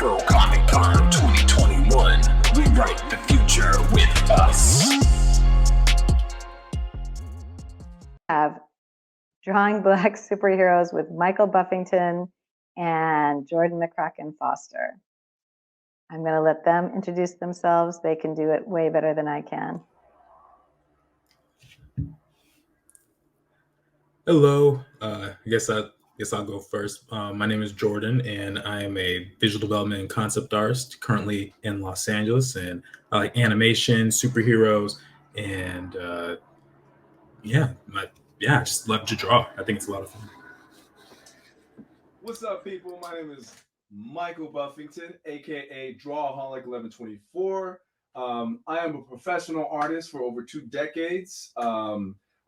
Afro Comic Con 2021. Rewrite the future with us. Have Drawing Black Superheroes with Michael Buffington and Jordan McCracken-Foster. I'm going to let them introduce themselves. They can do it way better than I can. Hello. I guess I'll go first. My name is Jordan, and I am a visual development and concept artist currently in Los Angeles. And I like animation, superheroes, and I just love to draw. I think it's a lot of fun. What's up, people? My name is Michael Buffington, aka Drawaholic 1124. I am a professional artist for over 2 decades.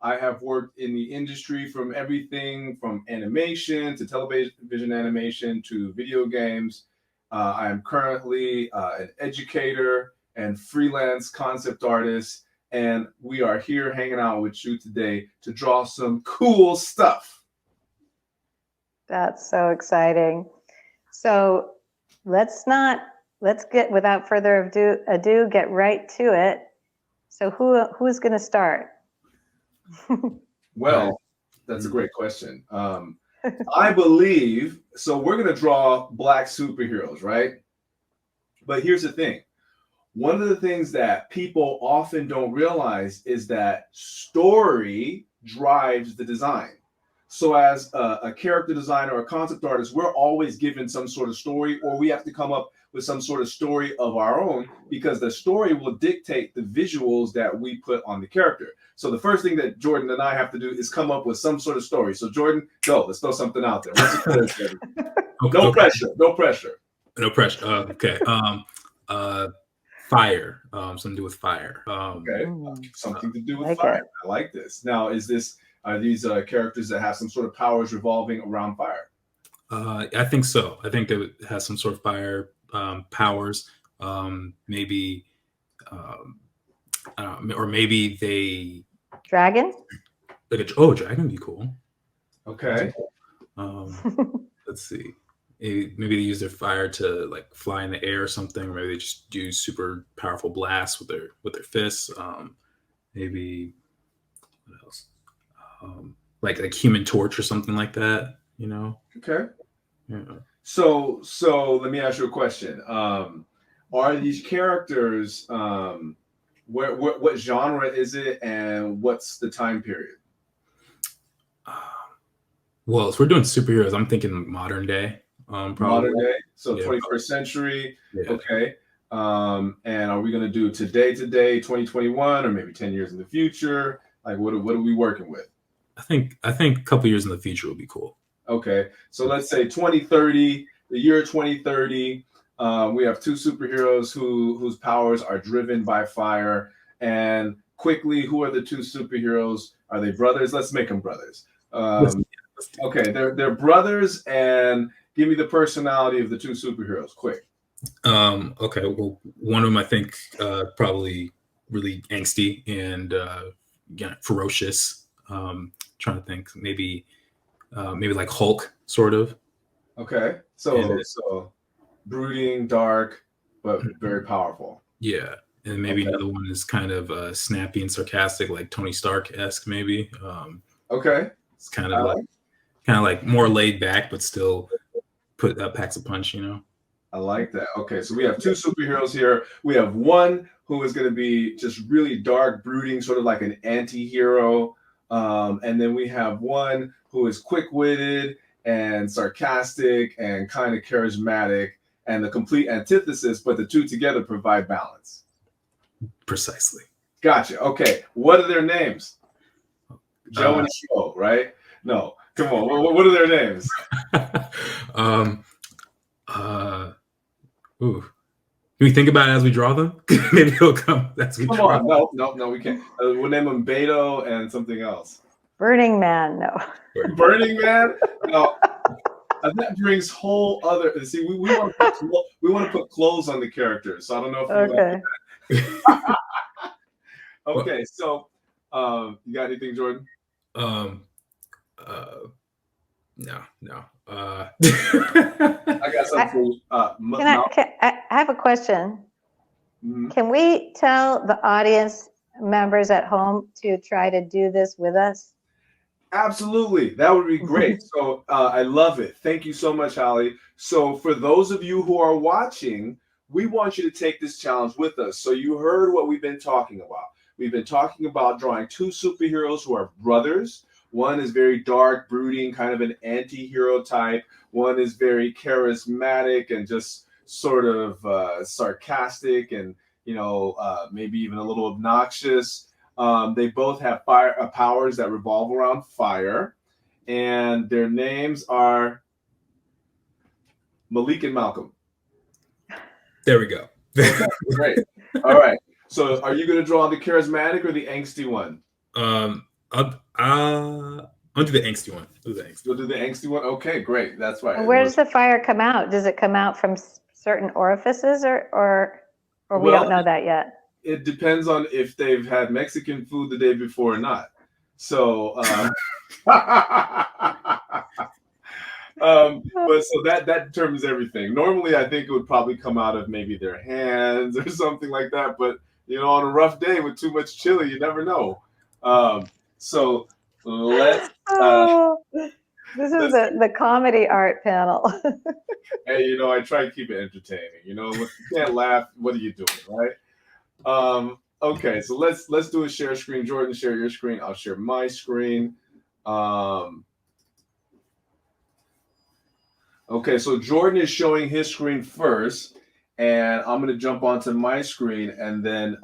I have worked in the industry from everything from animation to television animation to video games. I am currently an educator and freelance concept artist, and we are here hanging out with you today to draw some cool stuff. That's so exciting. So let's get, without further ado, get right to it. So who's going to start? Well, that's a great question. I believe, so we're going to draw Black superheroes, right? But here's the thing. One of the things that people often don't realize is that story drives the design. So as a character designer or a concept artist, we're always given some sort of story, or we have to come up with some sort of story of our own, because the story will dictate the visuals that we put on the character. So the first thing that Jordan and I have to do is come up with some sort of story. So Jordan, go. Let's throw something out there. What's the story? No pressure. No pressure. No pressure. Okay. Fire. Something to do with fire. Okay. Something to do with fire. I like this. Now, are these characters that have some sort of powers revolving around fire? I think so. I think that it has some sort of fire powers. Maybe, or maybe they. Dragon? Dragon would be cool. Okay. Let's see. Maybe they use their fire to like fly in the air or something. Or maybe they just do super powerful blasts with their fists. Maybe what else? Like Human Torch or something like that. You know. Okay. Yeah. So let me ask you a question. Are these characters? What genre is it, and what's the time period? Well, if we're doing superheroes, I'm thinking modern day. Probably. Modern day, so 21st century. Yeah. Okay. And are we going to do today, 2021, or maybe 10 years in the future? Like, what are we working with? I think a couple years in the future would be cool. Okay, so let's say 2030, the year 2030. We have 2 superheroes whose powers are driven by fire. And quickly, who are the 2 superheroes? Are they brothers? Let's make them brothers. Okay, they're brothers, and give me the personality of the 2 superheroes, quick. Okay, well, one of them I think probably really angsty and ferocious. Trying to think, maybe like Hulk, sort of. Okay, so brooding, dark, but very powerful. Yeah, and maybe another one is kind of snappy and sarcastic, like Tony Stark-esque, maybe. Okay, it's kind of like more laid back, but still packs a punch, you know. I like that. Okay, so we have 2 superheroes here. We have one who is going to be just really dark, brooding, sort of like an anti-hero. And then we have one who is quick-witted and sarcastic and kind of charismatic, and the complete antithesis, but the 2 together provide balance. Precisely. Gotcha. Okay, what are their names? Joe and Joe, right? No, come on. What are their names? Ooh. Can we think about it as we draw them? Maybe it'll come as we draw them. No, we can't. We'll name them Beto and something else. Burning Man, no. Burning Man? No. That brings whole other. See, we want to put clothes on the characters. So I don't know if you want to. Okay, so you got anything, Jordan? No. I got got something for I have a question. Mhm. Can we tell the audience members at home to try to do this with us? Absolutely. That would be great. So I love it. Thank you so much, Hally. So for those of you who are watching, we want you to take this challenge with us. So you heard what we've been talking about. We've been talking about drawing two superheroes who are brothers. One is very dark, brooding, kind of an anti-hero type. One is very charismatic and just sort of sarcastic and, maybe even a little obnoxious. They both have powers that revolve around fire, and their names are Malik and Malcolm. There we go. Okay, great. All right. So, are you going to draw the charismatic or the angsty one? I'll do the angsty one. You'll do the angsty one. Okay, great. That's right. And where does the fire come out? Does it come out from certain orifices, or we don't know that yet? It depends on if they've had Mexican food the day before or not. So, but so that determines everything. Normally, I think it would probably come out of maybe their hands or something like that. But on a rough day with too much chili, you never know. So let's. This is the comedy art panel. Hey, I try to keep it entertaining. If you can't laugh, what are you doing, right? Okay, so let's do a share screen. Jordan, share your screen. I'll share my screen. Okay, so Jordan is showing his screen first, and I'm going to jump onto my screen, and then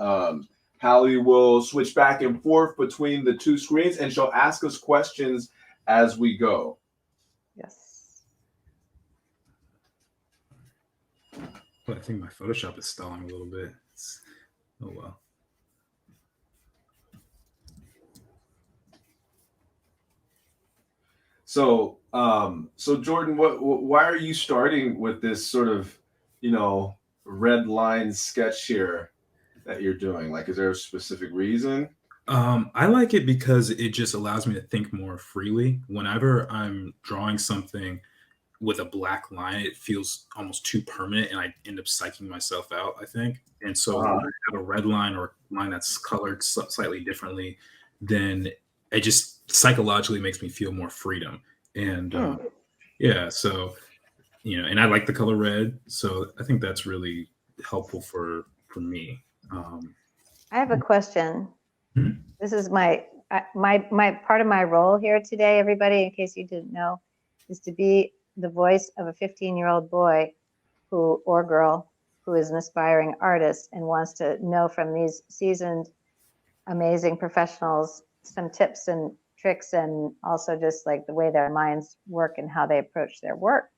Hally will switch back and forth between the two screens, and she'll ask us questions as we go. Yes. Well, I think my Photoshop is stalling a little bit. Oh well. So, Jordan, why are you starting with this sort of, red line sketch here that you're doing? Like, is there a specific reason? I like it because it just allows me to think more freely. Whenever I'm drawing something with a black line, it feels almost too permanent, and I end up psyching myself out, I think. And so when I have a red line or a line that's colored slightly differently, then it just psychologically makes me feel more freedom. And so, and I like the color red. So I think that's really helpful for me. I have a question. Mm-hmm. This is my part of my role here today, everybody, in case you didn't know, is to be the voice of a 15-year-old boy or girl who is an aspiring artist and wants to know from these seasoned, amazing professionals some tips and tricks, and also just like the way their minds work and how they approach their work.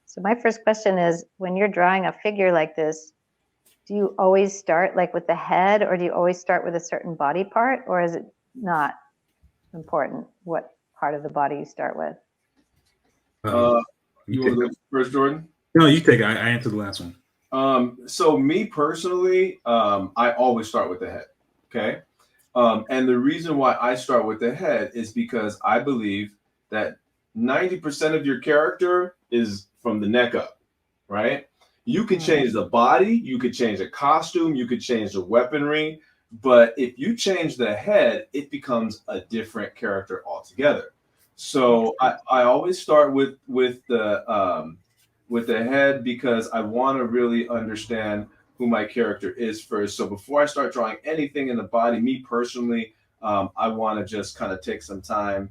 So my first question is, when you're drawing a figure like this, do you always start like with the head, or do you always start with a certain body part, or is it not important what part of the body you start with? You want to go first, Jordan? No, you take it. I answered the last one. So me personally, I always start with the head. Okay. And the reason why I start with the head is because I believe that 90% of your character is from the neck up, right? You could change the body, you could change the costume, you could change the weaponry, but if you change the head, it becomes a different character altogether. So I always start with the head, because I want to really understand who my character is first. So before I start drawing anything in the body, me personally, I want to just kind of take some time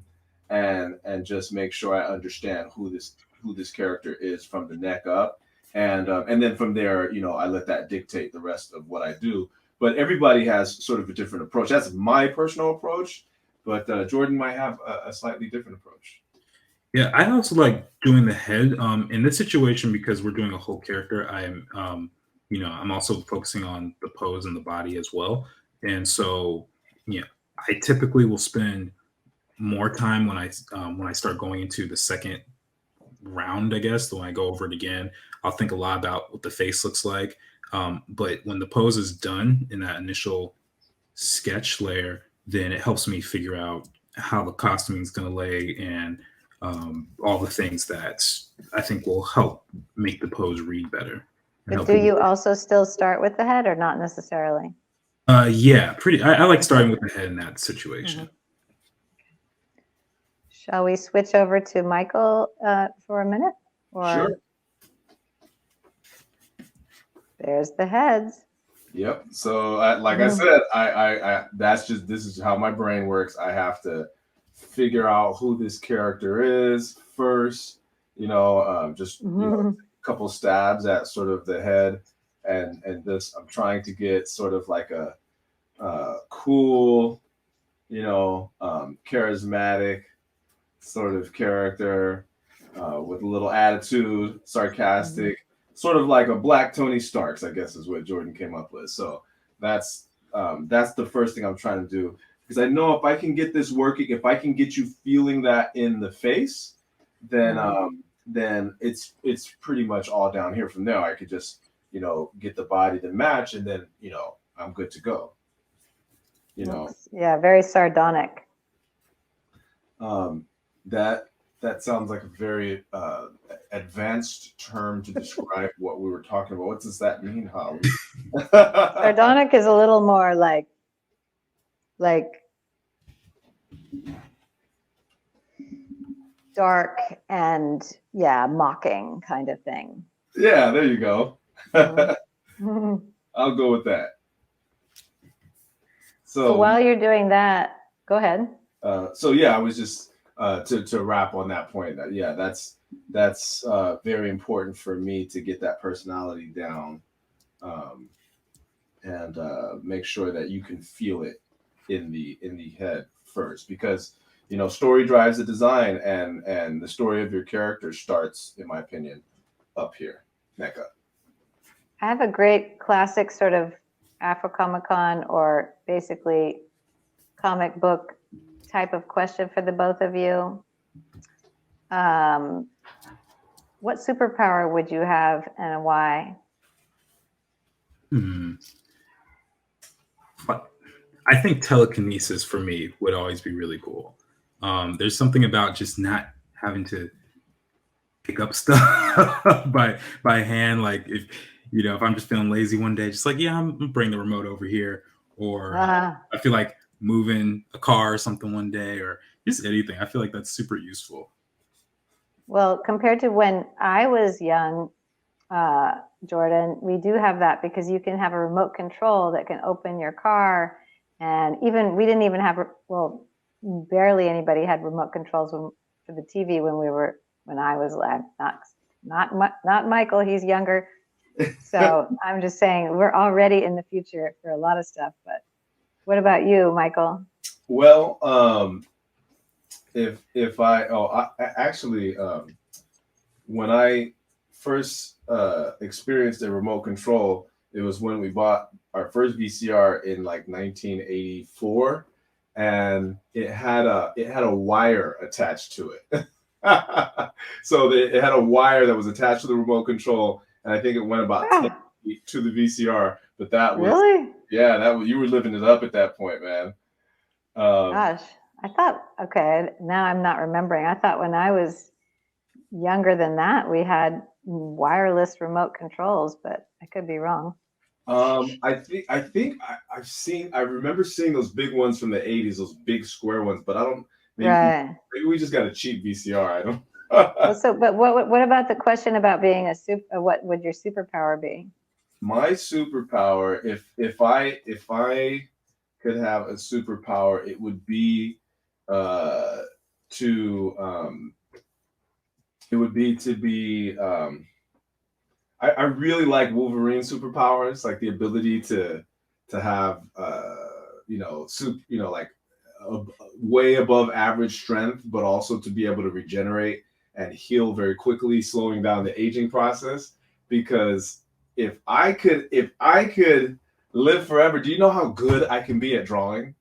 and just make sure I understand who this character is from the neck up, and then from there, I let that dictate the rest of what I do. But everybody has sort of a different approach. That's my personal approach, but Jordan might have a slightly different approach. Yeah, I also like doing the head. In this situation, because we're doing a whole character, I'm also focusing on the pose and the body as well. And so, I typically will spend more time when I start going into the second round, I guess. When I go over it again, I'll think a lot about what the face looks like. But when the pose is done in that initial sketch layer, then it helps me figure out how the costuming is going to lay, and all the things that I think will help make the pose read better. But do you also still start with the head or not necessarily? Yeah, I like starting with the head in that situation. Shall we switch over to Michael for a minute? Or Sure. There's the heads. Yep. So, like I said, I this is how my brain works. I have to figure out who this character is first. Just a couple stabs at sort of the head, and this I'm trying to get sort of like a cool, charismatic sort of character with a little attitude, sarcastic. Sort of like a black Tony Starks, I guess is what Jordan came up with. So that's the first thing I'm trying to do, because I know if I can get this working, if I can get you feeling that in the face, then it's pretty much all down here from there. I could just get the body to match, and then I'm good to go. Yeah, very sardonic. That sounds like a very advanced term to describe what we were talking about. What does that mean, Holly? Sardonic is a little more like dark and mocking kind of thing. Yeah, there you go. I'll go with that. So while you're doing that, go ahead. I was just to wrap on that point. That's very important for me to get that personality down, and make sure that you can feel it in the head first, because story drives the design, and the story of your character starts, in my opinion, up here. Mecca. I have a great classic sort of Afro-Comic-Con, or basically comic book type of question for the both of you. What superpower would you have, and why? I think telekinesis for me would always be really cool. There's something about just not having to pick up stuff by hand. Like if I'm just feeling lazy one day, just like, I'm gonna bring the remote over here, or I feel like moving a car or something one day, or just anything. I feel like that's super useful. Well, compared to when I was young, Jordan, we do have that, because you can have a remote control that can open your car. And even we didn't even have, barely anybody had remote controls for the TV when I was not Michael, he's younger. So I'm just saying we're already in the future for a lot of stuff. But what about you, Michael? Well, when I first experienced a remote control, it was when we bought our first VCR in like 1984, and it had a wire attached to it. So it had a wire that was attached to the remote control, and I think it went about 10 feet to the VCR. But that was really, you were living it up at that point, man. Gosh, I thought, okay, now I'm not remembering. I thought when I was younger than that, we had wireless remote controls, but I could be wrong. I remember seeing those big ones from the 80s, those big square ones, but I don't, maybe we just got a cheap VCR. I don't. But what about the question about being what would your superpower be? My superpower, if I could have a superpower, it would be to be I really like Wolverine superpowers, like the ability to have like way above average strength, but also to be able to regenerate and heal very quickly, slowing down the aging process. Because if I could live forever, do you know how good I can be at drawing?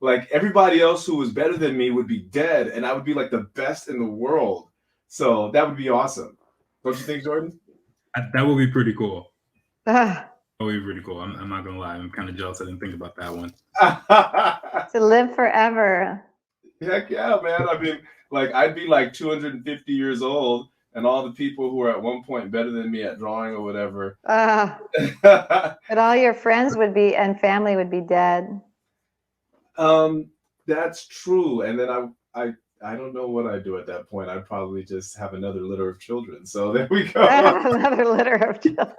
Like everybody else who was better than me would be dead, and I would be like the best in the world. So that would be awesome. Don't you think, Jordan? That would be pretty cool. That would be pretty cool. I'm not gonna lie. I'm kind of jealous I didn't think about that one. To live forever. Heck yeah, man. I mean, like I'd be like 250 years old, and all the people who are at one point better than me at drawing or whatever. But all your friends would be and family would be dead. That's true. And then I don't know what I'd do at that point. I'd probably just have another litter of children. So there we go. Another litter of children.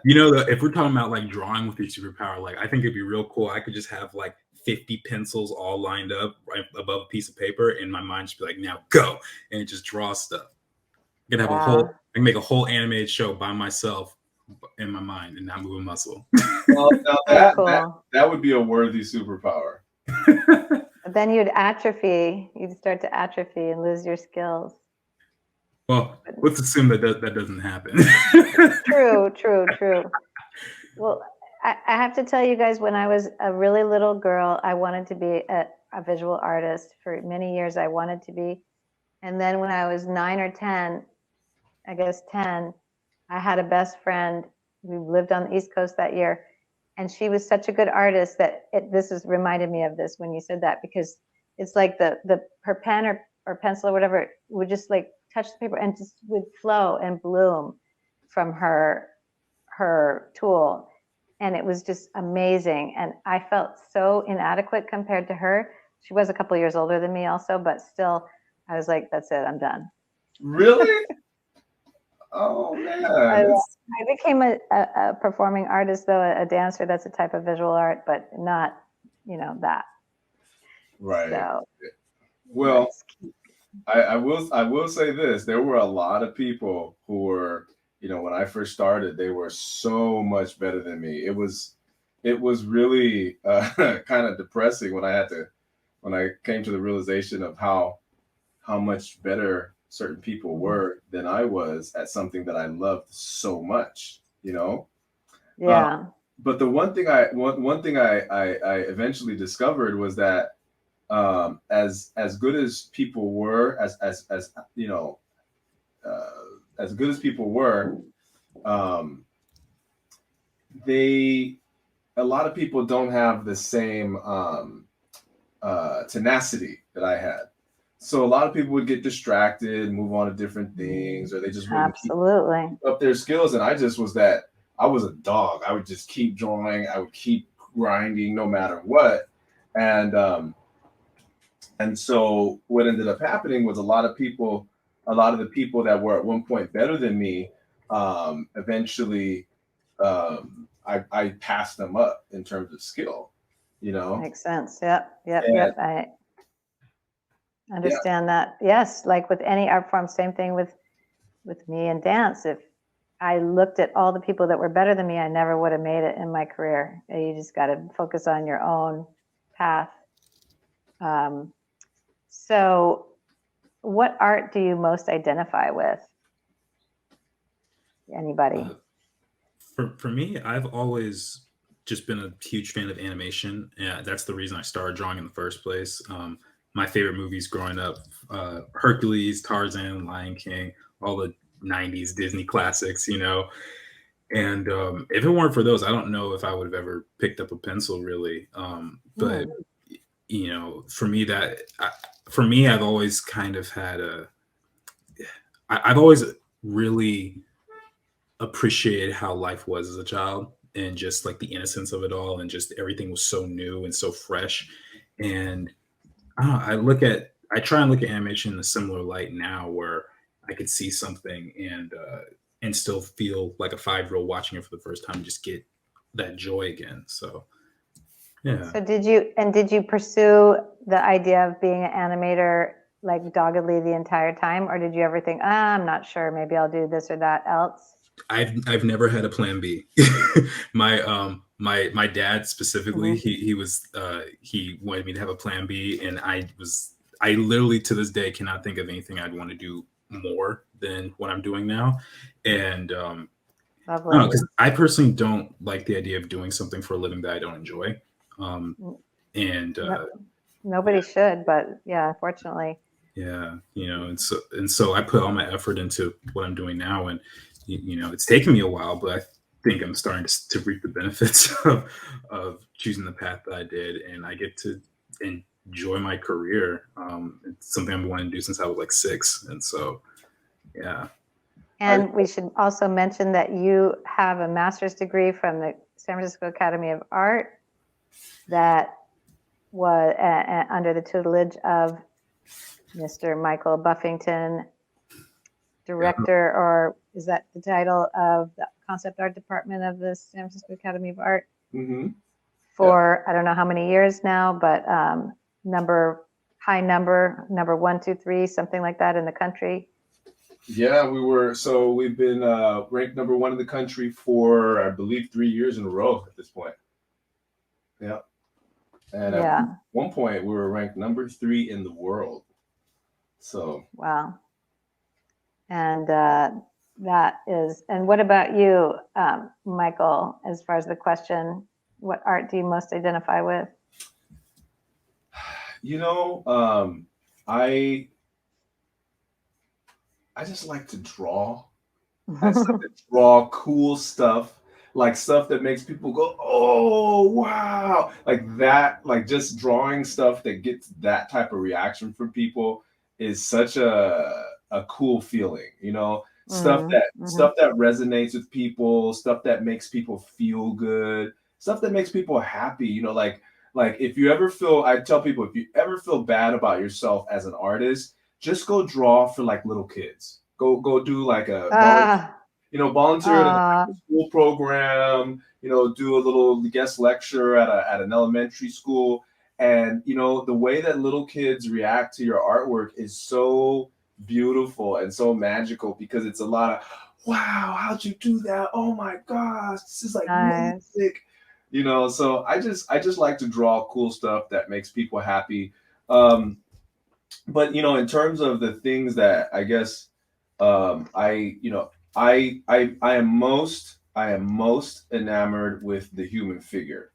You know, if we're talking about like drawing with your superpower, like I think it'd be real cool. I could just have like 50 pencils all lined up right above a piece of paper, and my mind just be like, now go, and just draw stuff. I can have I can make a whole animated show by myself in my mind and not move a muscle. Well, now Cool. that would be a worthy superpower. But then you'd atrophy. You'd start to atrophy and lose your skills. Well, let's assume that doesn't happen. True. Well, I have to tell you guys, when I was a really little girl, I wanted to be a visual artist. For many years, I wanted to be. And then when I was 9 or 10, I guess 10, I had a best friend. We lived on the East Coast that year. And she was such a good artist that reminded me of this when you said that, because it's like her pen or pencil or whatever would just like touch the paper and just would flow and bloom from her tool. And it was just amazing. And I felt so inadequate compared to her. She was a couple years older than me also, but still I was like, that's it, I'm done. Really? Oh man. I became a performing artist, though, a dancer. That's a type of visual art, but not, that. Right. So, well, I will say this. There were a lot of people who were, when I first started, they were so much better than me. It was really kind of depressing when I came to the realization of how much better certain people were than I was at something that I loved so much, Yeah. But the one thing I eventually discovered was that as good as people were, as good as people were, a lot of people don't have the same tenacity that I had. So a lot of people would get distracted, move on to different things, or they just wouldn't keep up their skills. And I was a dog. I would just keep drawing. I would keep grinding no matter what. And so what ended up happening was a lot of the people that were at one point better than me, eventually I passed them up in terms of skill, Makes sense. Yep. I understand that. Yes, like with any art form, same thing with me and dance. If I looked at all the people that were better than me, I never would have made it in my career. You just got to focus on your own path. So what art do you most identify with? Anybody? For me, I've always just been a huge fan of animation. Yeah, that's the reason I started drawing in the first place. My favorite movies growing up, Hercules, Tarzan, Lion King, all the 90s Disney classics, And if it weren't for those, I don't know if I would have ever picked up a pencil really. But, for me, I've always kind of had I've always really appreciated how life was as a child, and just like the innocence of it all, and just everything was so new and so fresh. And I try and look at animation in a similar light now, where I could see something and still feel like a 5-year-old watching it for the first time, and just get that joy again. So, yeah. So did you pursue the idea of being an animator like doggedly the entire time, or did you ever think, I'm not sure, maybe I'll do this or that else? I've never had a plan B. My dad specifically, he wanted me to have a plan B, and I literally to this day cannot think of anything I'd want to do more than what I'm doing now. And because I personally don't like the idea of doing something for a living that I don't enjoy. Nobody should, but yeah, unfortunately. Yeah, and so I put all my effort into what I'm doing now, and it's taken me a while, but I think I'm starting to reap the benefits of choosing the path that I did, and I get to enjoy my career. It's something I've been wanting to do since I was like 6. And so, yeah. And we should also mention that you have a master's degree from the San Francisco Academy of Art that was under the tutelage of Mr. Michael Buffington, director, or is that the title of the concept art department of the San Francisco Academy of Art? Mm-hmm. For I don't know how many years now, but number 1, 2, 3, something like that in the country. Yeah, we've been ranked number 1 in the country for, I believe, 3 years in a row at this point. Yeah. And at one point we were ranked number 3 in the world. So wow. And that is, and what about you, Michael, as far as the question, what art do you most identify with? You know, I just like to draw. I just like to draw cool stuff, like stuff that makes people go, oh, wow. Like that, like just drawing stuff that gets that type of reaction from people is such a cool feeling, you know, stuff that resonates with people, stuff that makes people feel good, stuff that makes people happy, you know, like if you ever feel, I tell people, if you ever feel bad about yourself as an artist, just go draw for like little kids. Go do like a volunteer at a school program. You know, do a little guest lecture at an elementary school, and you know the way that little kids react to your artwork is so beautiful and so magical because it's a lot of, wow, how'd you do that? Oh my gosh, this is like magic. You know, so I just like to draw cool stuff that makes people happy. But you know, in terms of the things that I guess I am most enamored with the human figure.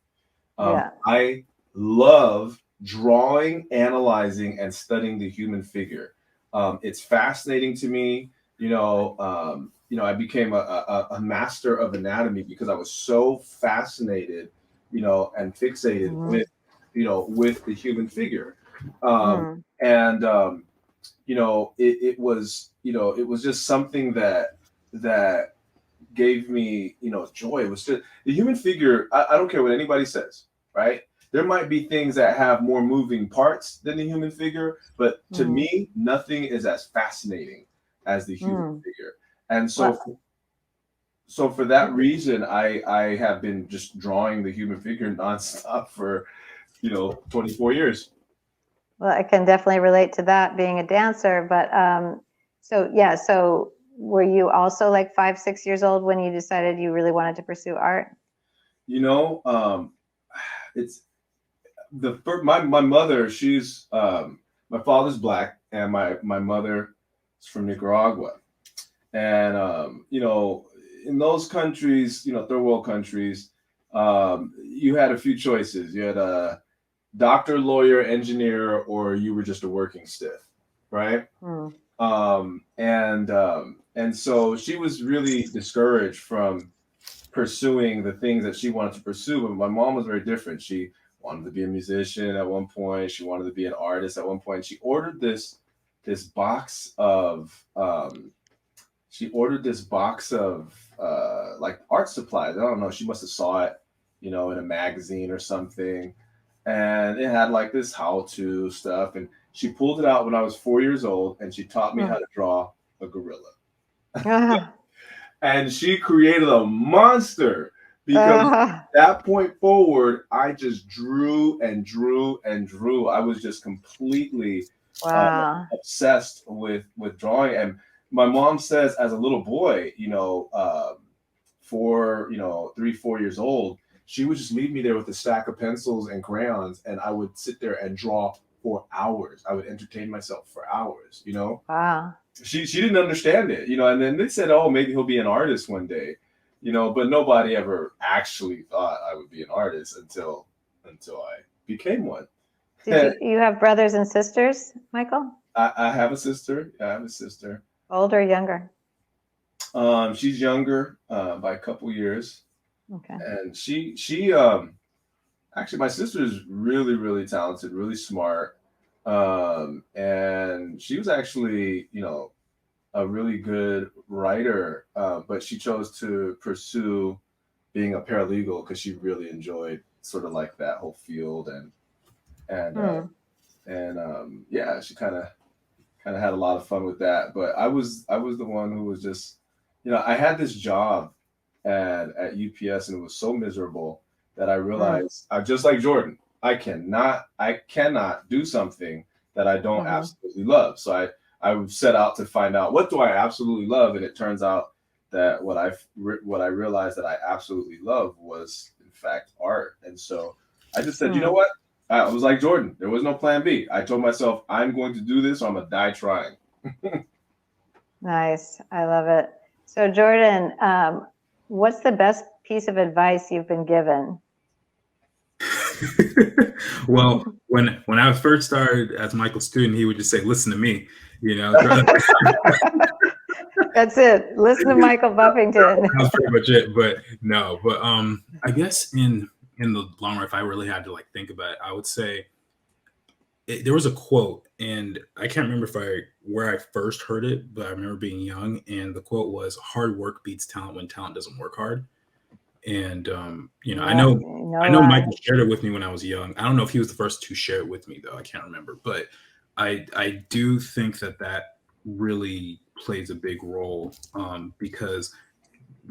I love drawing, analyzing, and studying the human figure. It's fascinating to me. I became a master of anatomy because I was so fascinated, and fixated with the human figure. It was just something that gave me, joy. It was just the human figure. I don't care what anybody says, right? There might be things that have more moving parts than the human figure, but to me, nothing is as fascinating as the human figure. And so, for that reason, I have been just drawing the human figure nonstop for, 24 years. Well, I can definitely relate to that being a dancer, but so were you also like 5, 6 years old when you decided you really wanted to pursue art? It's my mother, she's my father's Black and my mother is from Nicaragua. And in those countries, third world countries, you had a few choices. You had a doctor, lawyer, engineer, or you were just a working stiff, right? And so she was really discouraged from pursuing the things that she wanted to pursue. But my mom was very different. She wanted to be a musician at one point. She wanted to be an artist at one point. She ordered this box of like art supplies. I don't know. She must have saw it, in a magazine or something. And it had like this how-to stuff. And she pulled it out when I was 4 years old, and she taught me how to draw a gorilla. And she created a monster because at that point forward, I just drew and drew and drew. I was just completely obsessed with drawing. And my mom says, as a little boy, 3, 4 years old, she would just leave me there with a stack of pencils and crayons, and I would sit there and draw for hours. I would entertain myself for hours, Wow. She didn't understand it, and then they said, oh, maybe he'll be an artist one day, but nobody ever actually thought I would be an artist until I became one. Did you have brothers and sisters, Michael? I have a sister. Older or younger? She's younger by a couple years. Okay. And she Actually, my sister is really, really talented, really smart. And she was actually, a really good writer, but she chose to pursue being a paralegal because she really enjoyed sort of like that whole field and yeah, she kind of had a lot of fun with that. But I was the one who was just, I had this job at UPS and it was so miserable that I realized I just like Jordan. I cannot do something that I don't absolutely love. So I would set out to find out what do I absolutely love, and it turns out that what I realized that I absolutely love was in fact art. And so I just said, you know what? I was like Jordan. There was no plan B. I told myself I'm going to do this or I'm gonna die trying. Nice. I love it. So Jordan, what's the best piece of advice you've been given? Well, when I first started as Michael's student, he would just say, "Listen to me," That's it. Listen to Michael Buffington. That's pretty much it. But no, I guess in the long run, if I really had to like think about it, I would say there was a quote, and I can't remember where I first heard it, but I remember being young, and the quote was, "Hard work beats talent when talent doesn't work hard." And I know Michael shared it with me when I was young. I don't know if he was the first to share it with me though. I can't remember, but I do think that really plays a big role, because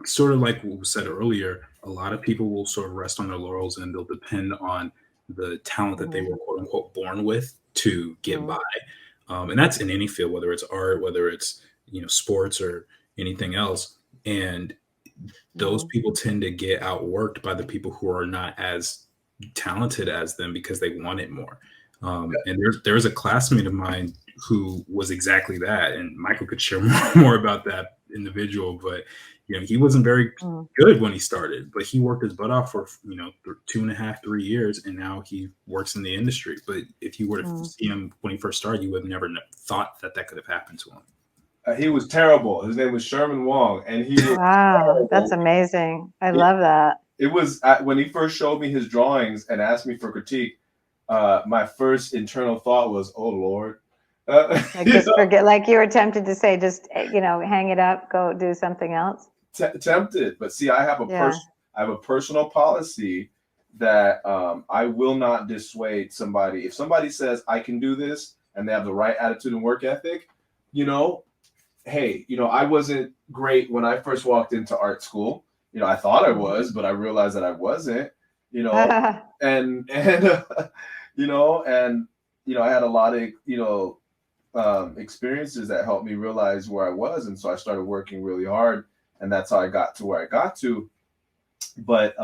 sort of like what was said earlier, a lot of people will sort of rest on their laurels and they'll depend on the talent that they were quote unquote born with to get by. And that's in any field, whether it's art, whether it's, sports or anything else. And those people tend to get outworked by the people who are not as talented as them because they want it more. And there's a classmate of mine who was exactly that. And Michael could share more about that individual, but he wasn't very good when he started, but he worked his butt off for 2.5, 3 years, and now he works in the industry. But if you were to see him when he first started, you would have never thought that could have happened to him. He was terrible. His name was Sherman Wong, and he was wow, that's amazing. I love that. It was when he first showed me his drawings and asked me for critique. My first internal thought was, "Oh Lord." Forget, like you were tempted to say, just hang it up, go do something else. Tempted, but see, I have a personal policy that I will not dissuade somebody. If somebody says I can do this and they have the right attitude and work ethic, hey, I wasn't great when I first walked into art school. I thought I was, but I realized that I wasn't. And I had a lot of experiences that helped me realize where I was, and so I started working really hard, and that's how I got to where I got to. But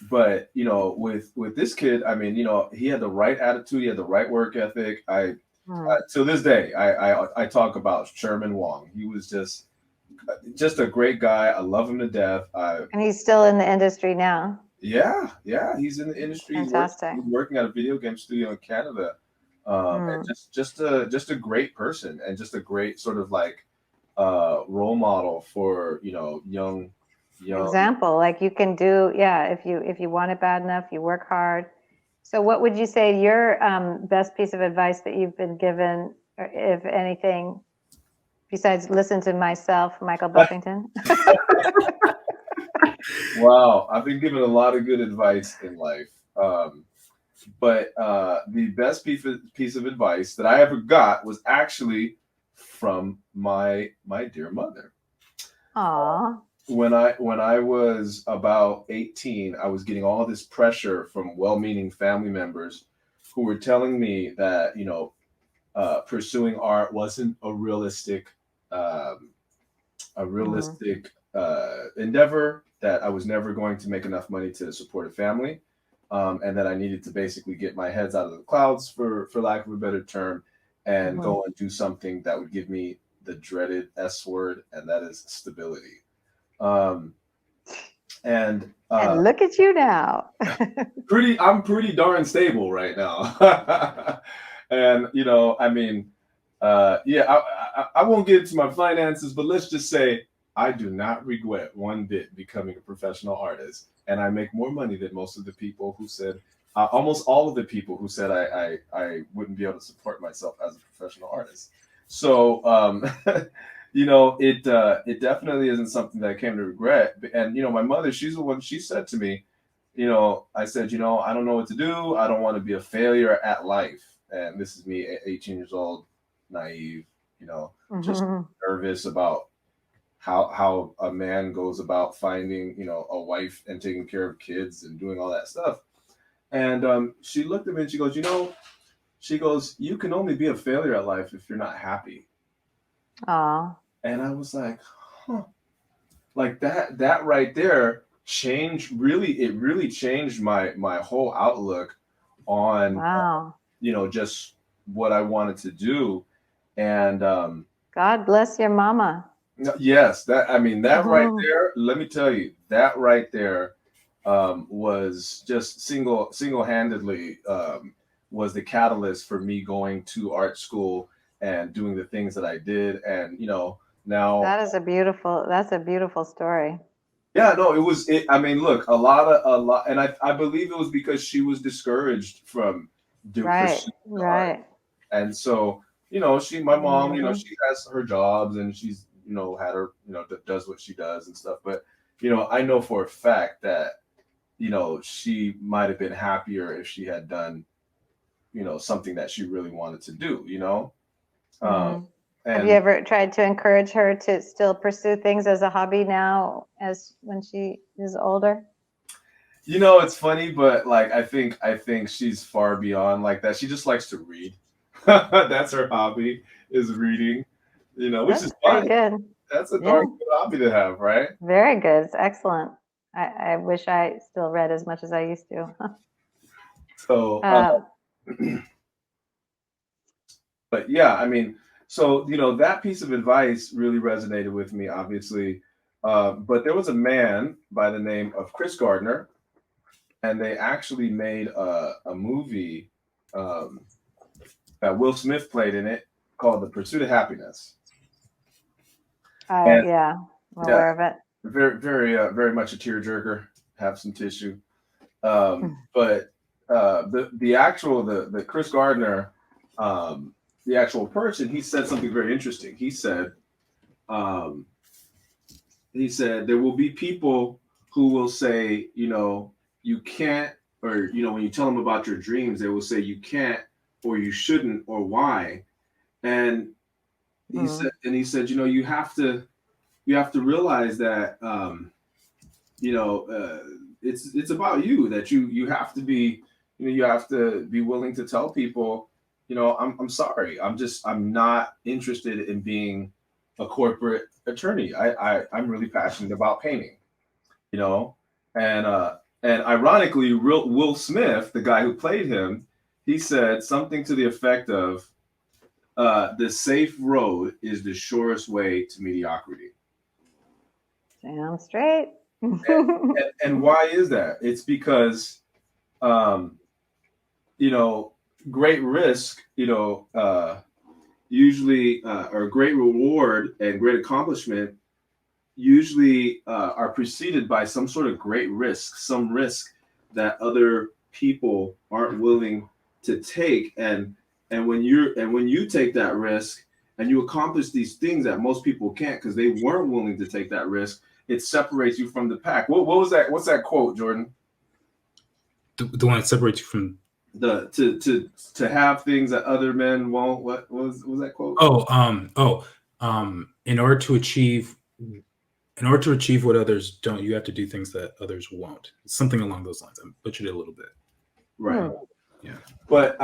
with this kid, I mean, he had the right attitude, he had the right work ethic. Till this day, I talk about Sherman Wong. He was just a great guy. I love him to death. And he's still in the industry now. Yeah, he's in the industry. Fantastic. He's working at a video game studio in Canada. And just a great person, and just a great sort of like role model for young example. Like you can do, if you want it bad enough, you work hard. So what would you say your best piece of advice that you've been given, or if anything, besides listen to myself, Michael Buffington? Wow, I've been given a lot of good advice in life. But the best piece of advice that I ever got was actually from my dear mother. Aww. When I was about 18, I was getting all this pressure from well-meaning family members who were telling me that pursuing art wasn't a realistic endeavor, that I was never going to make enough money to support a family, and that I needed to basically get my heads out of the clouds, for lack of a better term, and go and do something that would give me the dreaded S word, and that is stability. And look at you now. I'm pretty darn stable right now. And I mean, I won't get into my finances, but let's just say I do not regret one bit becoming a professional artist, and I make more money than most of the people who said, almost all of the people who said I wouldn't be able to support myself as a professional artist. So, it definitely isn't something that I came to regret. And my mother, she's the one. She said to me, I said, I don't know what to do. I don't want to be a failure at life. And this is me, 18 years old, naive, just nervous about how a man goes about finding, a wife and taking care of kids and doing all that stuff. And she looked at me and she goes, you can only be a failure at life if you're not happy. Aw. And I was like, huh. Like that right there it really changed my whole outlook on Wow. just what I wanted to do. And God bless your mama. yes, that right there, let me tell you, that right there was just single-handedly was the catalyst for me going to art school and doing the things that I did. And now That's a beautiful story. yeah, no, look, a lot, and I believe it was because she was discouraged from pursuing art. And so, my mom, she has her jobs and she's, had her, does what she does and stuff. But, I know for a fact that, she might have been happier if she had done, something that she really wanted to do, Have you ever tried to encourage her to still pursue things as a hobby now, as when she is older? It's funny, but like I think she's far beyond like that. She just likes to read. That's her hobby, is reading. Which is fun. Good. That's a darn good hobby to have, right? Very good. It's excellent. I wish I still read as much as I used to. So, but yeah, so that piece of advice really resonated with me, obviously. But there was a man by the name of Chris Gardner, and they actually made a movie that Will Smith played in it called The Pursuit of Happiness. Yeah, I'm aware of it. Very, very, very much a tearjerker. Have some tissue. But the Chris Gardner, the actual person, he said something very interesting. He said there will be people who will say, you can't, or when you tell them about your dreams, they will say you can't, or you shouldn't, or why. And he said, you have to realize that it's about you, that you have to be, you have to be willing to tell people, I'm sorry, I'm not interested in being a corporate attorney. I'm really passionate about painting, and ironically, Will Smith, the guy who played him, he said something to the effect of, the safe road is the surest way to mediocrity. Damn straight. And why is that? It's because, great risk, usually, or great reward and great accomplishment usually are preceded by some sort of great risk, some risk that other people aren't willing to take. And when you take that risk and you accomplish these things that most people can't because they weren't willing to take that risk, it separates you from the pack. What was that? What's that quote, Jordan? The one that separates you from to have things that other men won't. What was that quote? In order to achieve what others don't, you have to do things that others won't. Something along those lines. I butchered it a little bit. Right. Yeah. But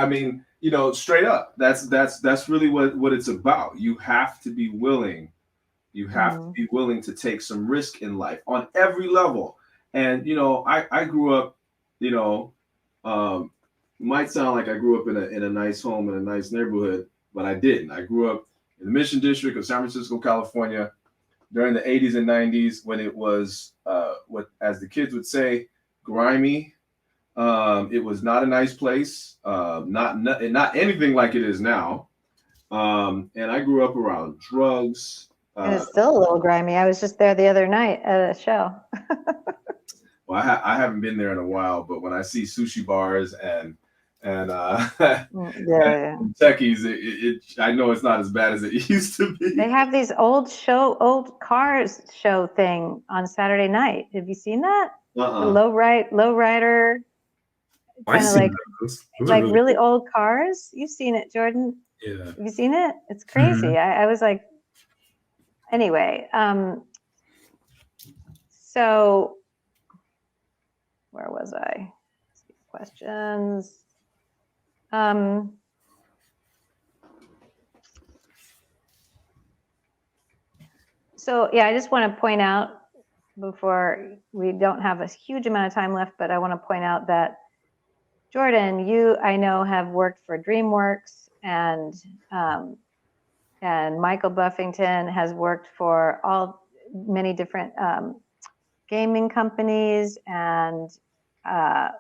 straight up, that's really what it's about. You have to be willing. You have to be willing to take some risk in life on every level. And I grew up, might sound like I grew up in a nice home in a nice neighborhood, but I didn't. I grew up in the Mission District of San Francisco, California, during the 80s and 90s, when it was what, as the kids would say, grimy. It was not a nice place, not anything like it is now. And I grew up around drugs, And it's still a little grimy. I was just there the other night at a show. Well, I haven't been there in a while, but when I see sushi bars and Yeah. techies, I know it's not as bad as it used to be. They have these old cars show thing on Saturday night. Have you seen that? The lowrider, I've kind of seen like those. like really old cars. You've seen it, Jordan. Yeah. Have you seen it? It's crazy. I was like, anyway. So where was I? Questions. So yeah, I just want to point out before we don't have a huge amount of time left, but I want to point out that Jordan, you I know have worked for DreamWorks, and Michael Buffington has worked for many different gaming companies. And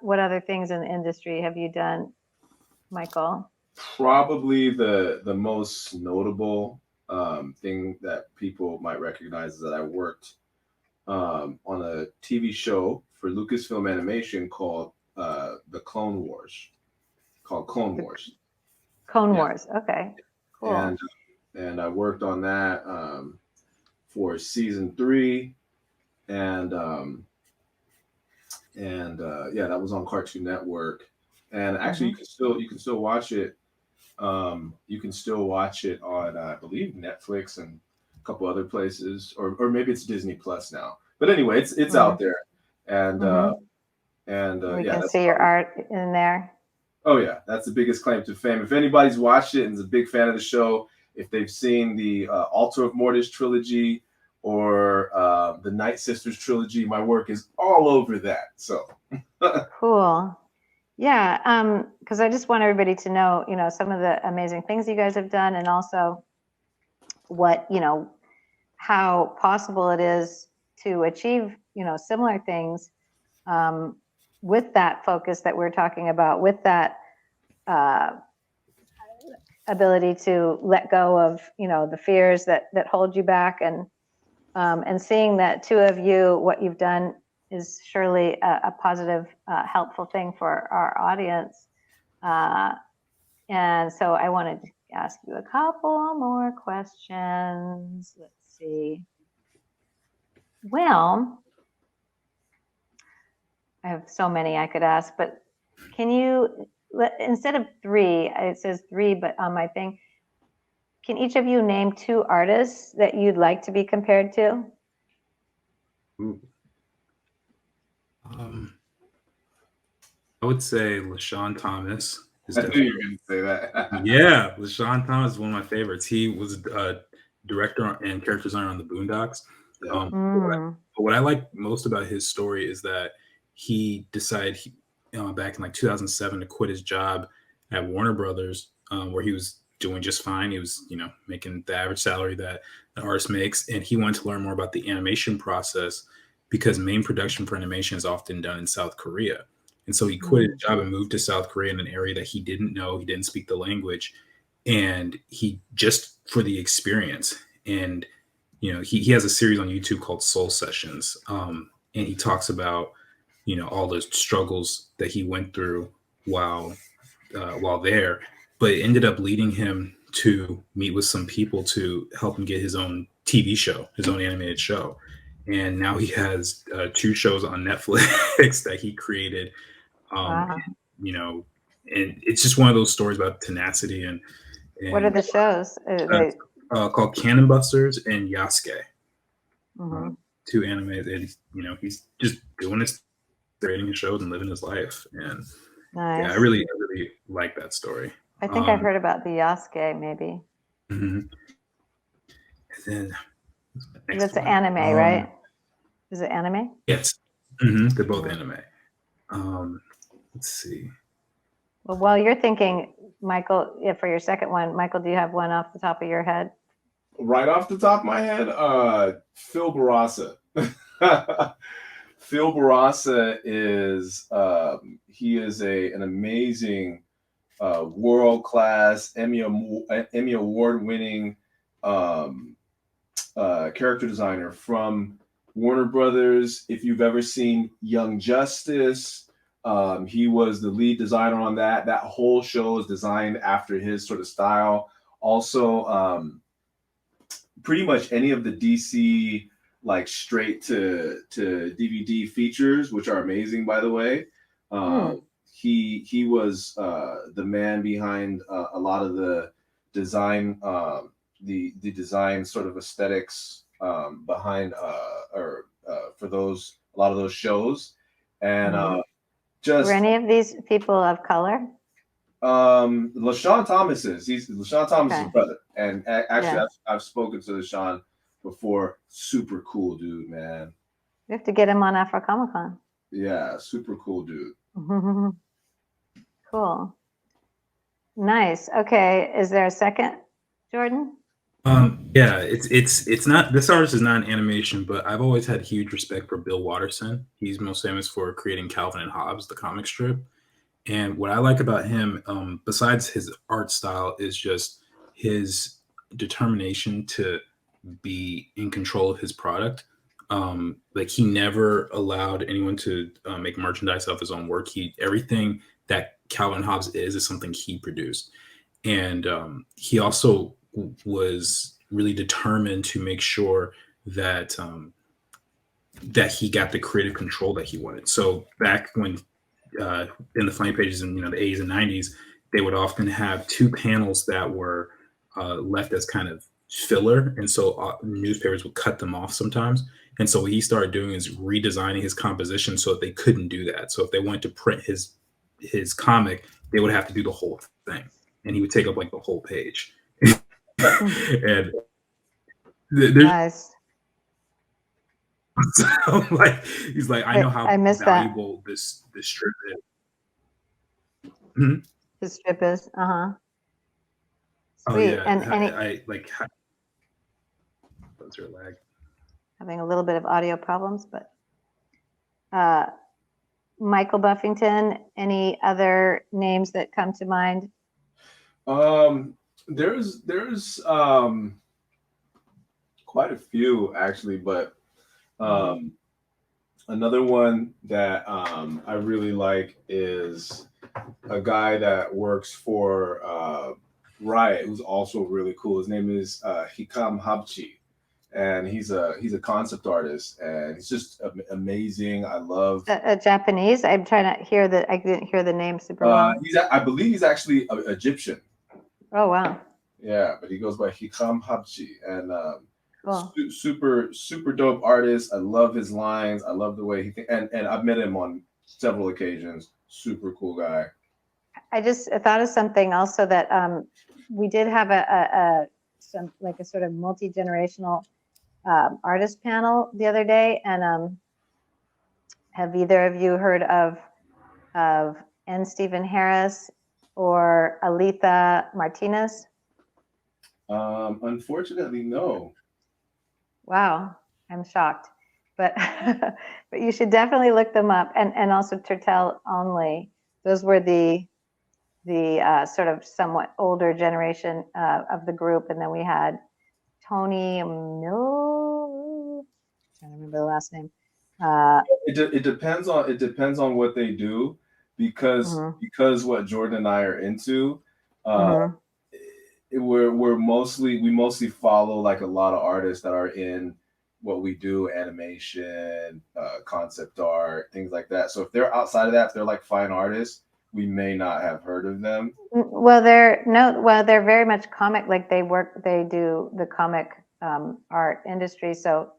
what other things in the industry have you done, Michael? Probably the most notable thing that people might recognize is that I worked on a TV show for Lucasfilm Animation called The Clone Wars. Clone Wars. Clone Wars. Okay. Cool. And I worked on that for season 3, and yeah, that was on Cartoon Network. And actually, you can still watch it. You can still watch it on, I believe, Netflix and a couple other places, or maybe it's Disney Plus now. But anyway, it's out there, and we yeah, can see your art in there. Oh yeah, that's the biggest claim to fame. If anybody's watched it and is a big fan of the show, if they've seen the Altar of Mortis trilogy or the Night Sisters trilogy, my work is all over that. So cool. Yeah, because I just want everybody to know, some of the amazing things you guys have done, and also what, how possible it is to achieve, similar things with that focus that we're talking about, with that ability to let go of, the fears that hold you back, and seeing that two of you, what you've done is surely a positive, helpful thing for our audience. And so I wanted to ask you a couple more questions. Let's see. Well, I have so many I could ask, but can you, instead of 3, it says 3, but on my thing, can each of you name 2 artists that you'd like to be compared to? Ooh. I would say Lashawn Thomas. I knew you were going to say that. Yeah, Lashawn Thomas is one of my favorites. He was director and character designer on the Boondocks. Yeah. But what I like most about his story is that he decided back in like 2007 to quit his job at Warner Brothers, where he was doing just fine. He was, making the average salary that an artist makes, and he wanted to learn more about the animation process because main production for animation is often done in South Korea. And so he quit his job and moved to South Korea in an area that he didn't know. He didn't speak the language, and he just for the experience. And he has a series on YouTube called Soul Sessions, and he talks about all the struggles that he went through while there, but it ended up leading him to meet with some people to help him get his own TV show, his own animated show. And now he has 2 shows on Netflix that he created. Wow. And it's just one of those stories about tenacity. And what are the shows? Called Cannon Busters and Yasuke. 2 anime that he's just doing his creating his shows and living his life. And nice. Yeah, I really like that story. I think I've heard about the Yasuke, maybe. And then that's an anime, right? Is it anime? Yes. They're both anime. Let's see. Well, while you're thinking, Michael, for your second one, Michael, do you have one off the top of your head? Right off the top of my head, Phil Barasa. Phil Barasa is he is an amazing world-class Emmy Award-winning character designer from Warner Brothers. If you've ever seen Young Justice, he was the lead designer on that. That whole show is designed after his sort of style. Also, pretty much any of the DC like straight to DVD features, which are amazing, by the way. He was the man behind a lot of the design, the design sort of aesthetics behind for a lot of those shows. And just were any of these people of color? Lashawn Thomas is Lashawn Thomas' Okay. brother, and actually Yeah. I've spoken to Lashawn before. Super cool dude, man. We have to get him on Afro Comic Con. Yeah, super cool dude. Cool. Nice. Okay. Is there a second, Jordan? Yeah, it's not, this artist is not an animation, but I've always had huge respect for Bill Watterson. He's most famous for creating Calvin and Hobbes, the comic strip. And what I like about him, besides his art style, is just his determination to be in control of his product. Like he never allowed anyone to make merchandise of his own work. Everything that Calvin Hobbes is something he produced. And he also was really determined to make sure that that he got the creative control that he wanted. So back when in the Flame Pages in the 80s and 90s, they would often have two panels that were left as kind of filler, and so newspapers would cut them off sometimes. And so what he started doing is redesigning his composition so that they couldn't do that. So if they wanted to print his comic, they would have to do the whole thing, and he would take up like the whole page. And Nice. so like he's like, I know how valuable this strip is. Mm-hmm. His strip is. Sweet. Oh yeah, and I like. Those are lag. Having a little bit of audio problems, but Michael Buffington. Any other names that come to mind? There's quite a few actually, but another one that I really like is a guy that works for Riot, who's also really cool. His name is Hikam Habchi, and he's a concept artist, and he's just amazing. I love Japanese. I'm trying to hear I didn't hear the name super well. I believe he's actually Egyptian. Oh wow. Yeah, but he goes by Hikam Habchi, and cool. super dope artist. I love his lines. I love the way he thinks, and I've met him on several occasions. Super cool guy. I just thought of something also that we did have a sort of multi-generational artist panel the other day, and have either of you heard of N. Stephen Harris or Aletha Martinez? Unfortunately, no. Wow, I'm shocked, but but you should definitely look them up, and also Turtel Only. Those were the sort of somewhat older generation of the group, and then we had Tony Mill. I'm trying to remember the last name. It depends on what they do, because what Jordan and I are into. We mostly follow like a lot of artists that are in what we do, animation, concept art, things like that. So if they're outside of that, if they're like fine artists, we may not have heard of them. Well, they're very much comic, like they do the comic art industry. So,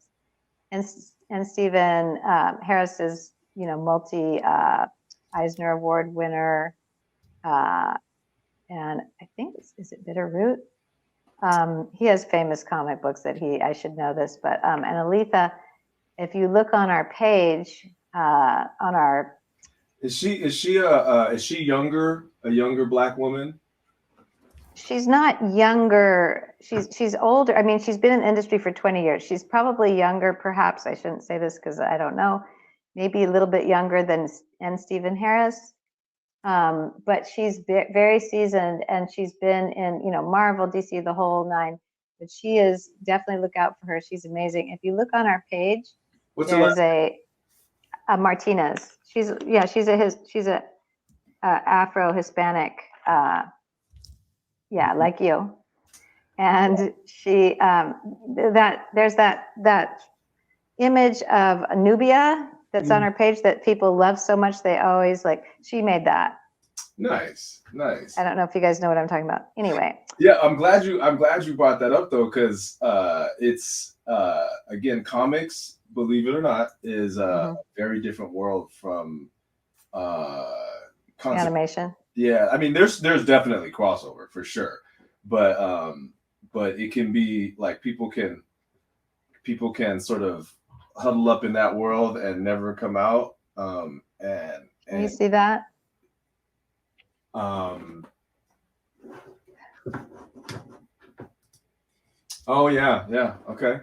and Stephen Harris is, multi Eisner Award winner, and I think is it Bitterroot? He has famous comic books that I should know this, but and Aletha, if you look on our page, on our. Is she younger? A younger Black woman? She's not younger. She's older. I mean, she's been in the industry for 20 years. She's probably younger, perhaps. I shouldn't say this because I don't know. Maybe a little bit younger than N. Stephen Harris. But she's very seasoned, and she's been in, Marvel, DC, the whole nine. but she is definitely, look out for her. She's amazing. If you look on our page, What's the there's last? a Martinez. She's a Afro Hispanic, like you. And she there's that image of Nubia that's on her page that people love so much, they always like, she made that. Nice. I don't know if you guys know what I'm talking about. Anyway. Yeah, I'm glad you brought that up though, because it's again, comics, believe it or not, is a very different world from Animation. Yeah, I mean, there's definitely crossover for sure, but it can be like people can sort of huddle up in that world and never come out. And Can you see that? Oh yeah, okay,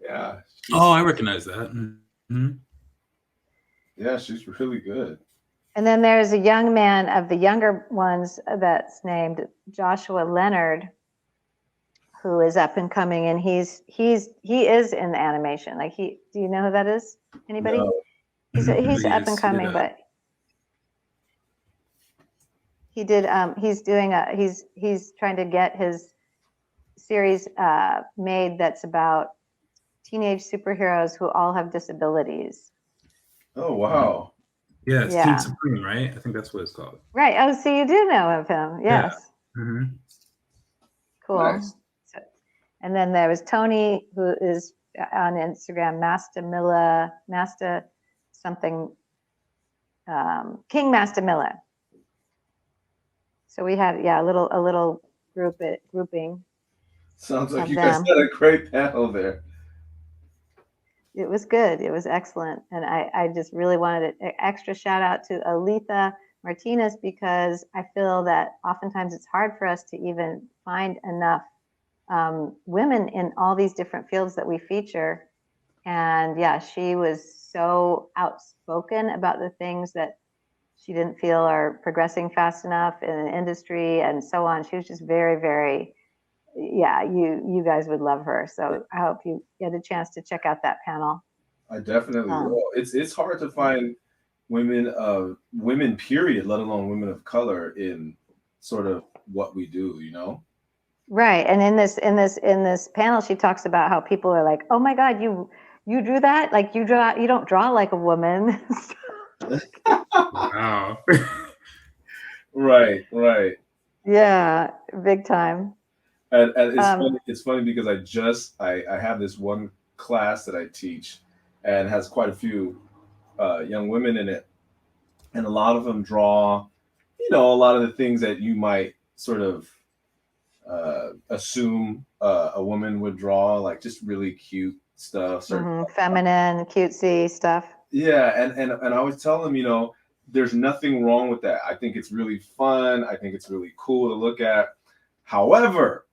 yeah. Oh, I recognize that. Mm-hmm. Yeah, she's really good. And then there's a young man of the younger ones that's named Joshua Leonard, who is up and coming, and he is in the animation. Like, do you know who that is? Anybody? No. He's up and coming, but he's trying to get his series made that's about teenage superheroes who all have disabilities. Oh wow. Yeah, it's Teen Supreme, right? I think that's what it's called. Right. Oh, so you do know of him. Yes. Yeah. Mm-hmm. Cool. Nice. And then there was Tony, who is on Instagram, Master something, King Master Miller. So we had a little grouping. Sounds like you guys had a great panel there. It was good. It was excellent. And I just really wanted an extra shout out to Aletha Martinez, because I feel that oftentimes it's hard for us to even find enough women in all these different fields that we feature. And she was so outspoken about the things that she didn't feel are progressing fast enough in the industry and so on. She was just very, very, you guys would love her. So I hope you get a chance to check out that panel. I definitely will. It's hard to find women period, let alone women of color, in sort of what we do, you know? Right. And in this panel, she talks about how people are like, oh my God, you drew that? Like, you don't draw like a woman. Wow. Right. Yeah, big time. And it's funny because I have this one class that I teach, and has quite a few young women in it, and a lot of them draw, a lot of the things that you might sort of assume a woman would draw, like just really cute stuff, feminine, cutesy stuff. Yeah, and I always tell them, there's nothing wrong with that. I think it's really fun. I think it's really cool to look at. However,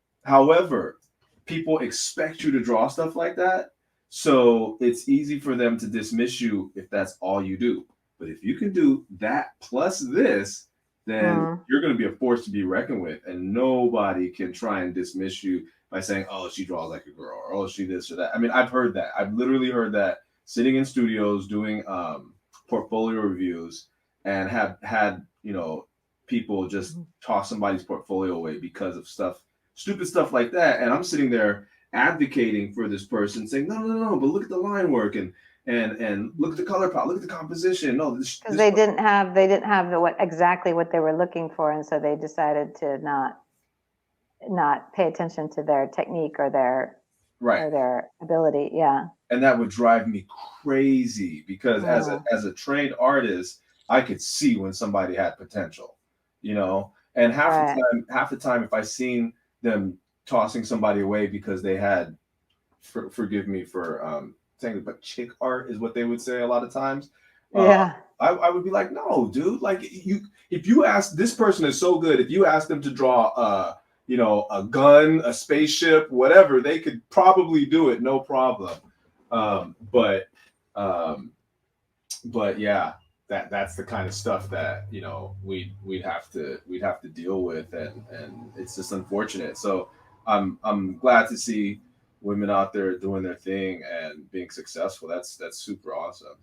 people expect you to draw stuff like that, so it's easy for them to dismiss you if that's all you do. But if you can do that plus this, then you're going to be a force to be reckoned with, and nobody can try and dismiss you by saying, oh, she draws like a girl, or oh, she this or that. I mean, I've heard that. I've literally heard that sitting in studios doing portfolio reviews, and have had, people just toss somebody's portfolio away because of stupid stuff like that. And I'm sitting there advocating for this person, saying, no, but look at the line work, and look at the color palette, look at the composition. No, because they didn't have exactly what they were looking for, and so they decided to not pay attention to their technique or their ability. Yeah. And that would drive me crazy, because as a trained artist, I could see when somebody had potential, and half the time, if I seen them tossing somebody away because they had, forgive me for saying it, but chick art is what they would say a lot of times. I would be like, no, dude, like if you ask, this person is so good, if you ask them to draw a gun, a spaceship, whatever, they could probably do it, no problem. But yeah, that's the kind of stuff that we'd have to deal with, and it's just unfortunate. So I'm glad to see women out there doing their thing and being successful. That's super awesome.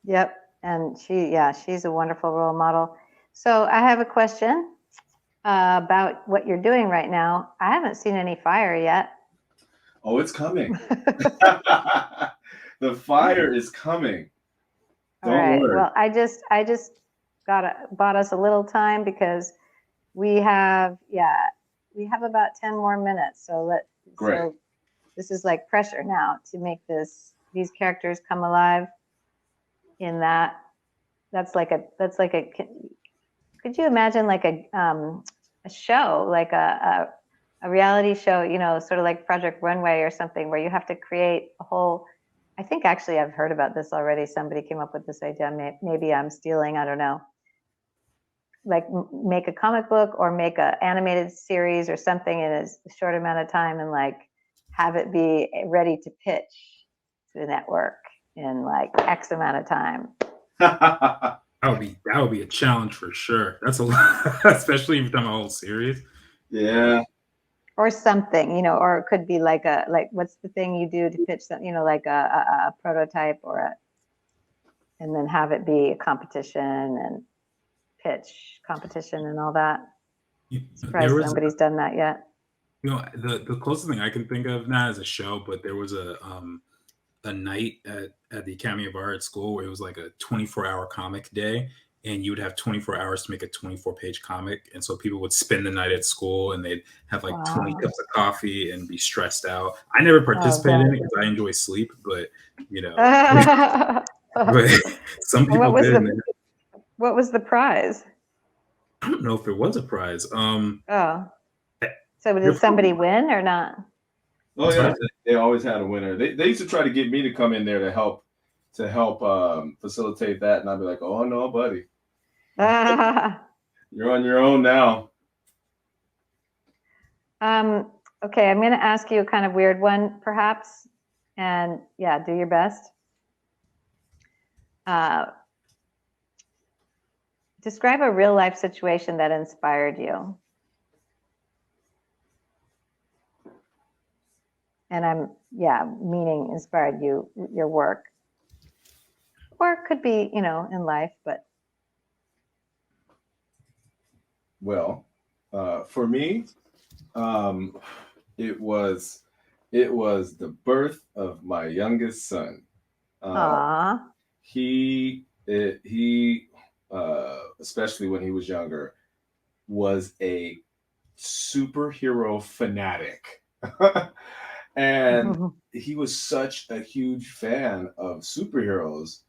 Yep. And she's a wonderful role model. So I have a question about what you're doing right now. I haven't seen any fire yet. Oh, it's coming. The fire is coming. All right. Well, I just bought us a little time because we have about 10 more minutes. So this is like pressure now to make these characters come alive in that's like a could you imagine like a show, like a reality show, sort of like Project Runway or something, where you have to create a whole, I think actually I've heard about this already. Somebody came up with this idea. Maybe I'm stealing, I don't know. Like make a comic book or make an animated series or something in a short amount of time and like have it be ready to pitch to the network in like X amount of time. That would be a challenge for sure. That's a lot, especially if you've done a whole series. Yeah. Or something, or it could be like what's the thing you do to pitch something, like a prototype and then have it be a competition and pitch competition and all that. Surprised nobody's done that yet. The closest thing I can think of, not as a show, but there was a night at the Academy of Art at school where it was like a 24-hour comic day, and you would have 24 hours to make a 24-page comic. And so people would spend the night at school and they'd have like 20 cups of coffee and be stressed out. I never participated in it because I enjoy sleep, but but some people did. What was the prize? I don't know if there was a prize. So did somebody win or not? Oh yeah, they always had a winner. They used to try to get me to come in there to help facilitate that, and I'd be like, "Oh no, buddy, you're on your own now." Okay, I'm going to ask you a kind of weird one, perhaps, and do your best. Describe a real life situation that inspired you. And I'm, meaning inspired you, your work. Or it could be, in life, but. Well, for me, it was the birth of my youngest son. He, especially when he was younger, was a superhero fanatic. And he was such a huge fan of superheroes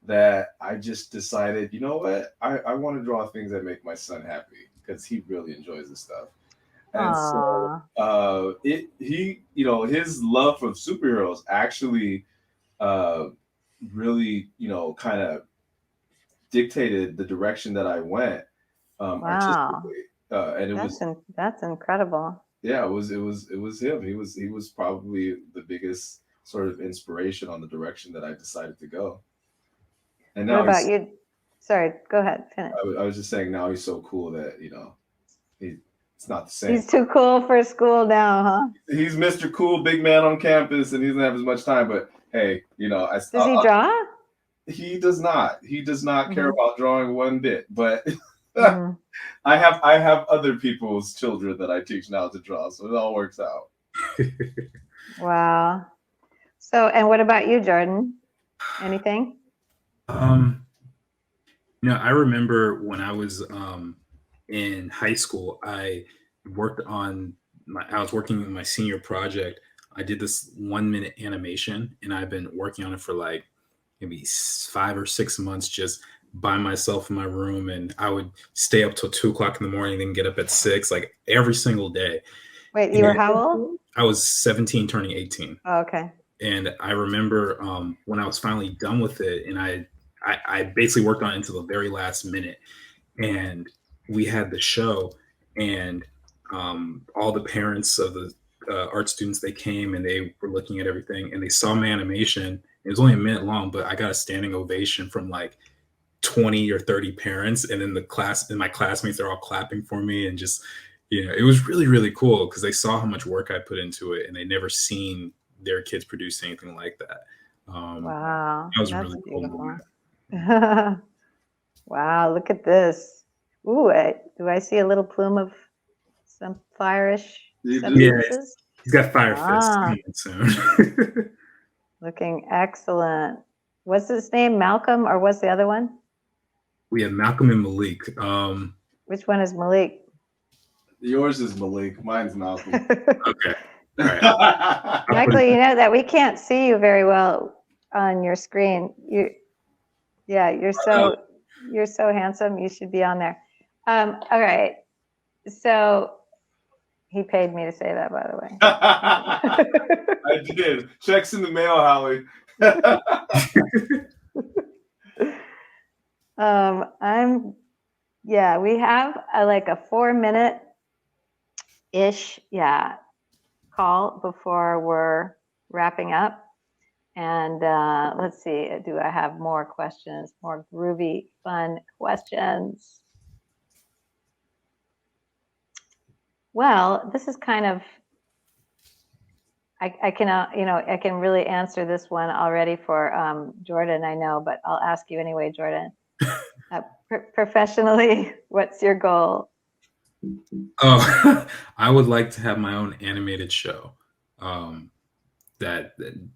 that I just decided, you know what? I want to draw things that make my son happy because he really enjoys this stuff. And so his love for superheroes actually really, kind of dictated the direction that I went artistically. And that's incredible. Yeah, it was him. He was probably the biggest sort of inspiration on the direction that I decided to go. And now, what about you? Sorry, go ahead. Finish. I was just saying, now he's so cool that it's not the same. He's too cool for school now, huh? He's Mr. Cool, big man on campus, and he doesn't have as much time. But hey, does he draw? He does not. He does not care about drawing one bit. But I have other people's children that I teach now to draw, so it all works out. Wow. So, and what about you, Jordan? Anything? I remember when I was in high school, I was working on my senior project. I did this 1-minute animation, and I've been working on it for like maybe 5 or 6 months, just by myself in my room. And I would stay up till 2:00 in the morning, then get up at 6, like every single day. Wait, you were how old? I was 17, turning 18. Oh, okay. And I remember when I was finally done with it, and I basically worked on it until the very last minute. And we had the show, and all the parents of the art students, they came and they were looking at everything, and they saw my animation. It was only a minute long, but I got a standing ovation from like 20 or 30 parents. And then my classmates are all clapping for me and just, Yeah, it was really, really cool because they saw how much work I put into it and they never seen their kids produce anything like that. Wow, That was a that's really cool beautiful. moment. Wow, look at this. Ooh, do I see a little plume of some fire-ish You do? substances? He's got fire fists Ah. coming soon. Looking excellent. What's his name? Malcolm, or what's the other one? We have Malcolm and Malik. Which one is Malik? Yours is Malik. Mine's Malcolm. Okay. All right. Michael, you know that we can't see you very well on your screen. You're so handsome. You should be on there. All right. So he paid me to say that, by the way. I did. Checks in the mail, Hally. We have like a 4-minute ish, call before we're wrapping up. And let's see, do I have more questions, more groovy, fun questions? Well, this is kind of, I can really answer this one already for Jordan, I know, but I'll ask you anyway, Jordan. Professionally, what's your goal? Oh, I would like to have my own animated show that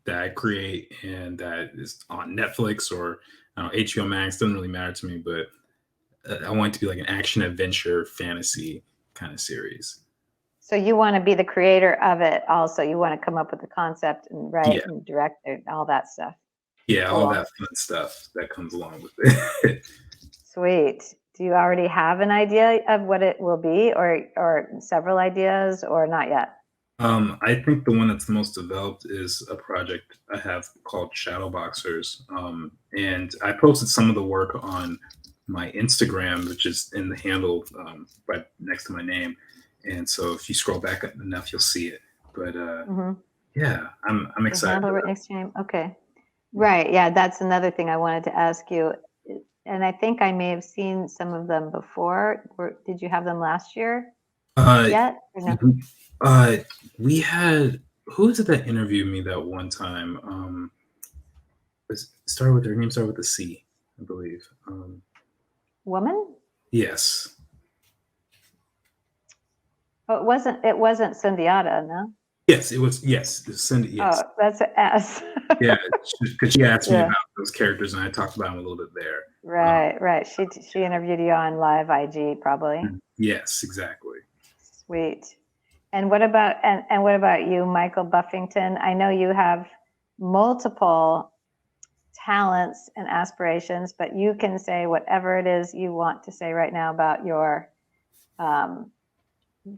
I create and that is on Netflix or HBO Max. Doesn't really matter to me, but I want it to be like an action adventure fantasy kind of series. So you want to be the creator of it also. You want to come up with the concept and write and direct it, all that stuff. Yeah, cool. All that fun stuff that comes along with it. Sweet. Do you already have an idea of what it will be, or several ideas, or not yet? I think the one that's the most developed is a project I have called Shadowboxers. And I posted some of the work on my Instagram, which is in the handle right next to my name. And so if you scroll back enough, you'll see it. But yeah, I'm excited. The handle right next to your name. Okay. Right. Yeah, that's another thing I wanted to ask you. And I think I may have seen some of them before. Did you have them last year yet? Or no? We had, who was it that interviewed me that one time? Her name started with a C, I believe. Woman? Yes. Oh, it wasn't Cyndiata, no? Yes, it was. Yes, Cindy. Yes. Oh, that's an S. Yeah, because she asked me about those characters, and I talked about them a little bit there. Right. She interviewed you on live IG, probably. Yes, exactly. Sweet. And what about what about you, Michael Buffington? I know you have multiple talents and aspirations, but you can say whatever it is you want to say right now about your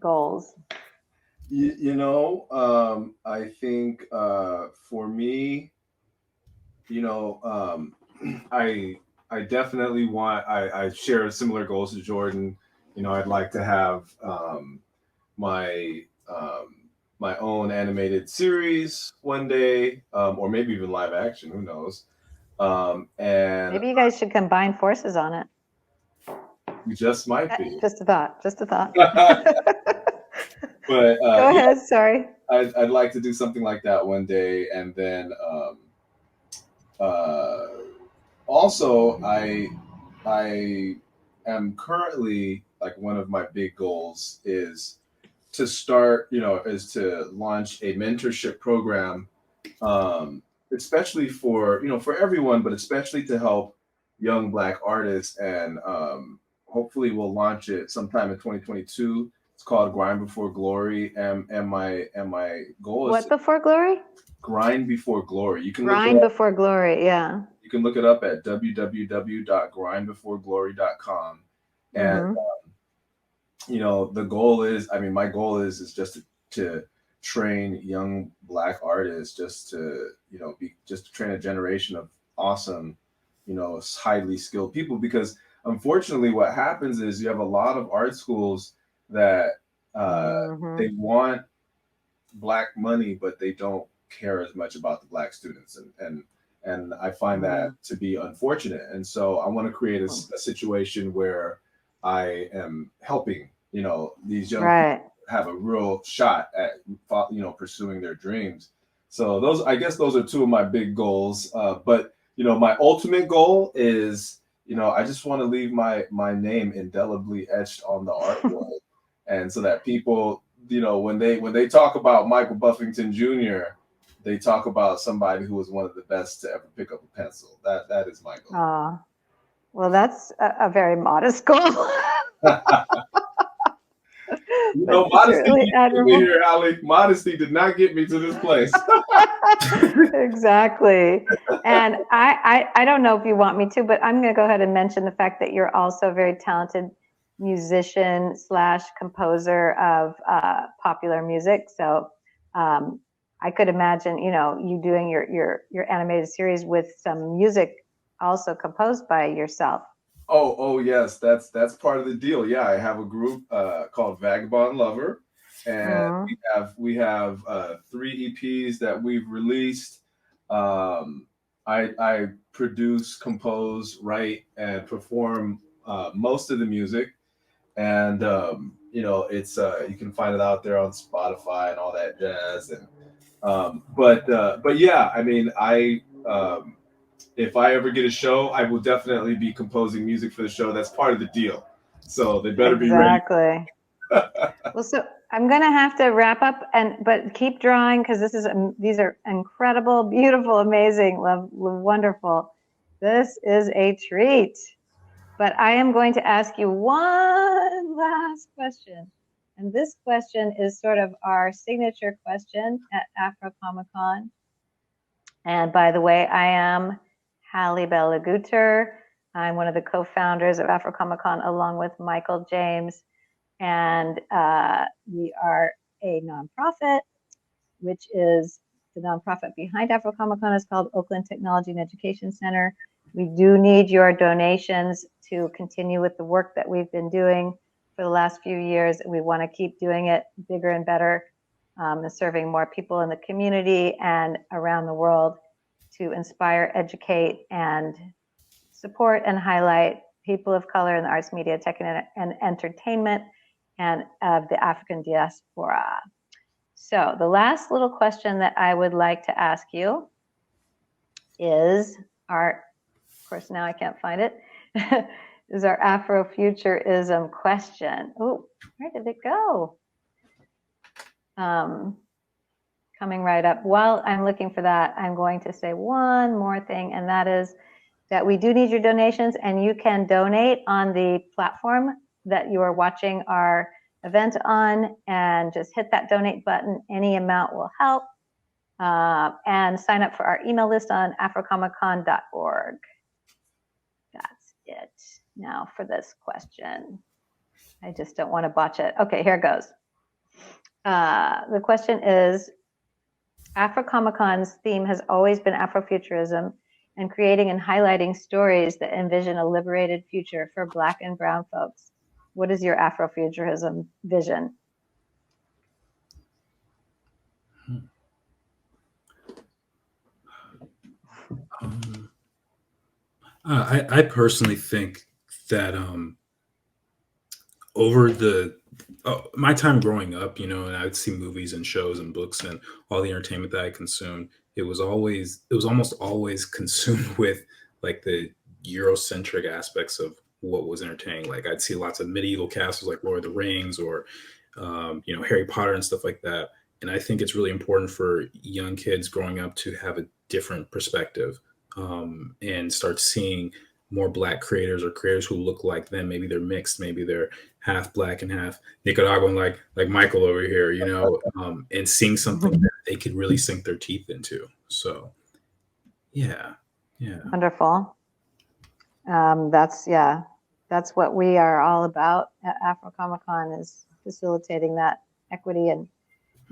goals. I think for me, I definitely I share similar goals to Jordan. I'd like to have my own animated series one day, or maybe even live action, who knows. And maybe you guys should combine forces on it. We just might be. Just a thought. But go ahead. Sorry. I'd like to do something like that one day, and then also I am currently, like, one of my big goals is to start, is to launch a mentorship program, especially for everyone, but especially to help young Black artists, and hopefully we'll launch it sometime in 2022. It's called Grind Before Glory, and my goal is what before glory? Grind Before Glory. You can Grind Before Glory, yeah. You can look it up at www.grindbeforeglory.com. And the goal is, my goal is just to train young Black artists, just to train a generation of awesome, highly skilled people, because unfortunately what happens is you have a lot of art schools that they want Black money, but they don't care as much about the Black students, and I find that to be unfortunate. And so I want to create a situation where I am helping these young Right. people have a real shot at pursuing their dreams. So I guess those are two of my big goals. But my ultimate goal is, I just want to leave my name indelibly etched on the artwork, and so that people, when they talk about Michael Buffington Jr., they talk about somebody who was one of the best to ever pick up a pencil. That is my goal. Well, that's a very modest goal. Modesty didn't get me here, Hally. Modesty did not get me to this place. Exactly. And I don't know if you want me to, but I'm going to go ahead and mention the fact that you're also a very talented musician / composer of popular music. So I could imagine, you doing your animated series with some music also composed by yourself. Oh yes, that's part of the deal. Yeah, I have a group called Vagabond Lover, and we have 3 EPs that we've released. I produce, compose, write, and perform most of the music, and it's you can find it out there on Spotify and all that jazz. And but yeah, I mean, if I ever get a show, I will definitely be composing music for the show. That's part of the deal. So they better be ready. Exactly. Well, so I'm going to have to wrap up, but keep drawing, because these are incredible, beautiful, amazing, wonderful. This is a treat. But I am going to ask you one last question. And this question is sort of our signature question at Afro-Comic-Con. And by the way, I am Hally Bellah-Guther. I'm one of the co-founders of Afro-Comic-Con along with Michael James. And we are a nonprofit, which is the nonprofit behind Afro-Comic-Con is called Oakland Technology and Education Center. We do need your donations to continue with the work that we've been doing for the last few years. We want to keep doing it bigger and better, and serving more people in the community and around the world to inspire, educate, and support and highlight people of color in the arts, media, tech, and entertainment, and of the African diaspora. So the last little question that I would like to ask you is of course now I can't find it, is our Afrofuturism question. Oh, where did it go? Coming right up. While I'm looking for that, I'm going to say one more thing, and that is that we do need your donations, and you can donate on the platform that you are watching our event on, and just hit that donate button. Any amount will help. And sign up for our email list on afrocomiccon.org. That's it. Now for this question. I just don't want to botch it. Okay, here it goes. The question is, Afro-Comic-Con's theme has always been Afrofuturism and creating and highlighting stories that envision a liberated future for Black and Brown folks. What is your Afrofuturism vision? I personally think that over my time growing up, and I'd see movies and shows and books and all the entertainment that I consumed, it was almost always consumed with like the Eurocentric aspects of what was entertaining. Like I'd see lots of medieval castles like Lord of the Rings or Harry Potter and stuff like that. And I think it's really important for young kids growing up to have a different perspective, and start seeing more Black creators or creators who look like them. Maybe they're mixed, maybe they're half Black and half Nicaraguan, like Michael over here, and seeing something that they could really sink their teeth into. So, yeah. Wonderful. That's what we are all about at Afro-Comic-Con, is facilitating that equity and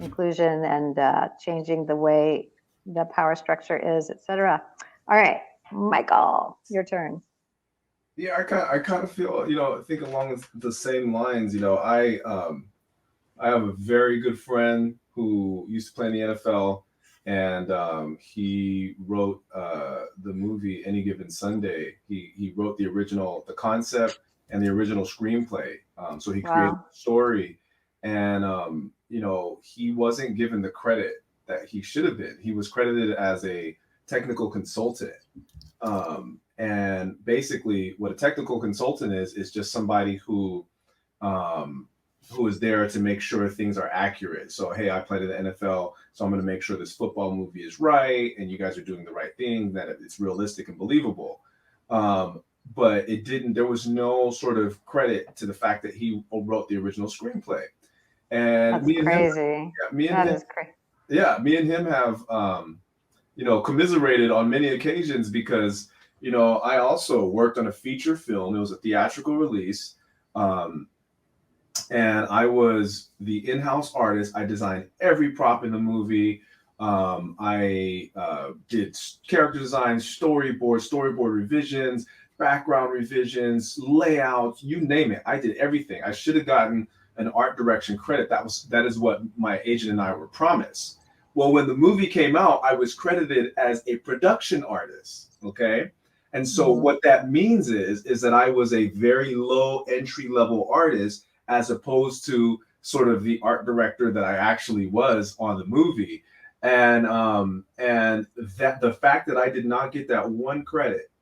inclusion and changing the way the power structure is, etc. All right, Michael, your turn. Yeah, I kind of feel, think along the same lines. I have a very good friend who used to play in the NFL, and he wrote the movie Any Given Sunday. He wrote the concept, and the original screenplay. So he created Wow. the story, and he wasn't given the credit that he should have been. He was credited as a technical consultant. And basically, what a technical consultant is just somebody who is there to make sure things are accurate. So, hey, I played in the NFL, so I'm going to make sure this football movie is right, and you guys are doing the right thing, that it's realistic and believable. But it didn't. There was no sort of credit to the fact that he wrote the original screenplay. And That's crazy. Me and him have commiserated on many occasions, because I also worked on a feature film. It was a theatrical release, and I was the in-house artist. I designed every prop in the movie. I did character designs, storyboard revisions, background revisions, layouts, you name it. I did everything. I should have gotten an art direction credit. That is what my agent and I were promised. Well, when the movie came out, I was credited as a production artist. Okay. And so what that means is that I was a very low entry level artist, as opposed to sort of the art director that I actually was on the movie. And that the fact that I did not get that one credit,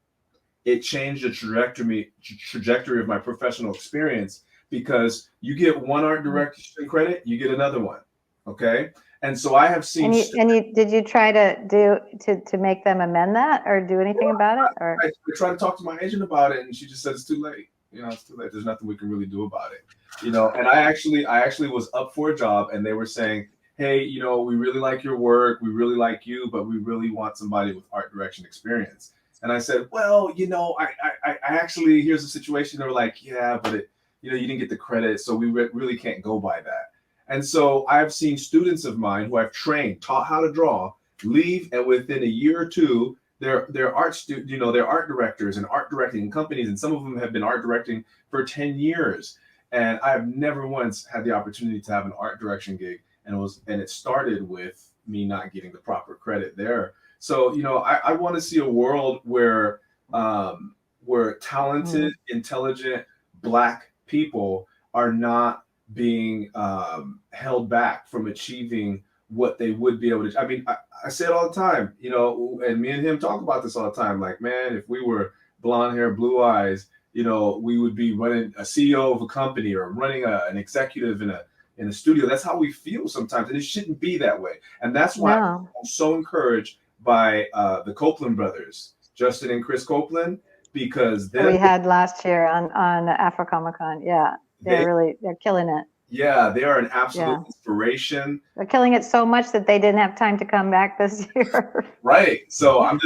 it changed the trajectory of my professional experience, because you get one art direction credit, you get another one. Okay. And so I have seen. Did you try to make them amend that or do anything about it? Or I tried to talk to my agent about it, and she just said it's too late. It's too late. There's nothing we can really do about it. And I actually was up for a job, and they were saying, hey, we really like your work, we really like you, but we really want somebody with art direction experience. And I said, well, I actually, here's the situation. They were like, yeah, but you didn't get the credit, so we really can't go by that. And so I've seen students of mine who I've trained, taught how to draw, leave, and within a year or two, they're art directors and art directing companies, and some of them have been art directing for 10 years. And I've never once had the opportunity to have an art direction gig, and it started with me not getting the proper credit there. So I want to see a world where talented, intelligent Black people are not being held back from achieving what they would be able to. I mean, I say it all the time, and me and him talk about this all the time. Like, man, if we were blonde hair, blue eyes, we would be running a CEO of a company or running an executive in a studio. That's how we feel sometimes, and it shouldn't be that way. And that's why I'm so encouraged by the Copeland brothers, Justin and Chris Copeland, because we had last year on Afro-Comic-Con. Yeah, they're killing it. Yeah, they are an absolute inspiration. They're killing it so much that they didn't have time to come back this year. Right. So I'm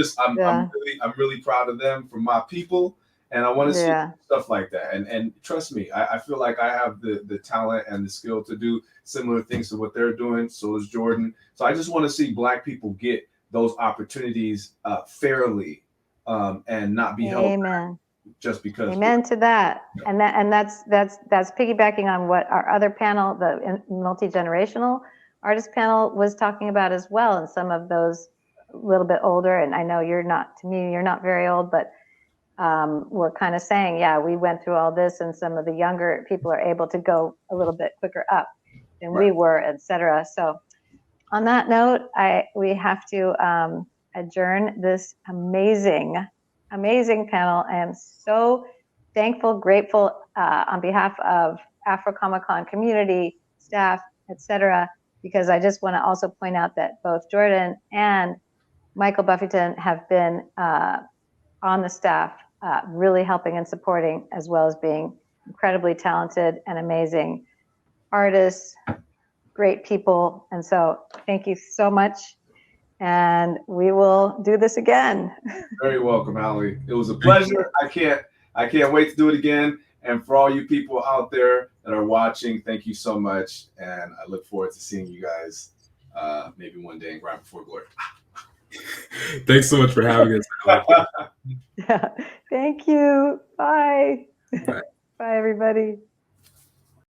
really proud of them, for my people, and I want to see stuff like that. And trust me, I feel like I have the talent and the skill to do similar things to what they're doing. So is Jordan. So I just want to see Black people get those opportunities fairly, and not be held back just because. Amen to that. And that's piggybacking on what our other panel, the multi-generational artist panel, was talking about as well. And some of those a little bit older, and I know you're not very old, but we're kind of saying, yeah, we went through all this, and some of the younger people are able to go a little bit quicker up than we were, etc. So on that note, we have to adjourn this amazing panel. I am so thankful, grateful on behalf of Afro-Comic-Con community, staff, etc., because I just want to also point out that both Jordan and Michael Buffington have been on the staff, really helping and supporting, as well as being incredibly talented and amazing artists, great people. And so thank you so much. And we will do this again. Very welcome, Hally. It was a pleasure. I can't wait to do it again. And for all you people out there that are watching, thank you so much. And I look forward to seeing you guys maybe one day in Grind Before Glory. Thanks so much for having us. Yeah. Thank you. Bye. Bye. Bye, everybody.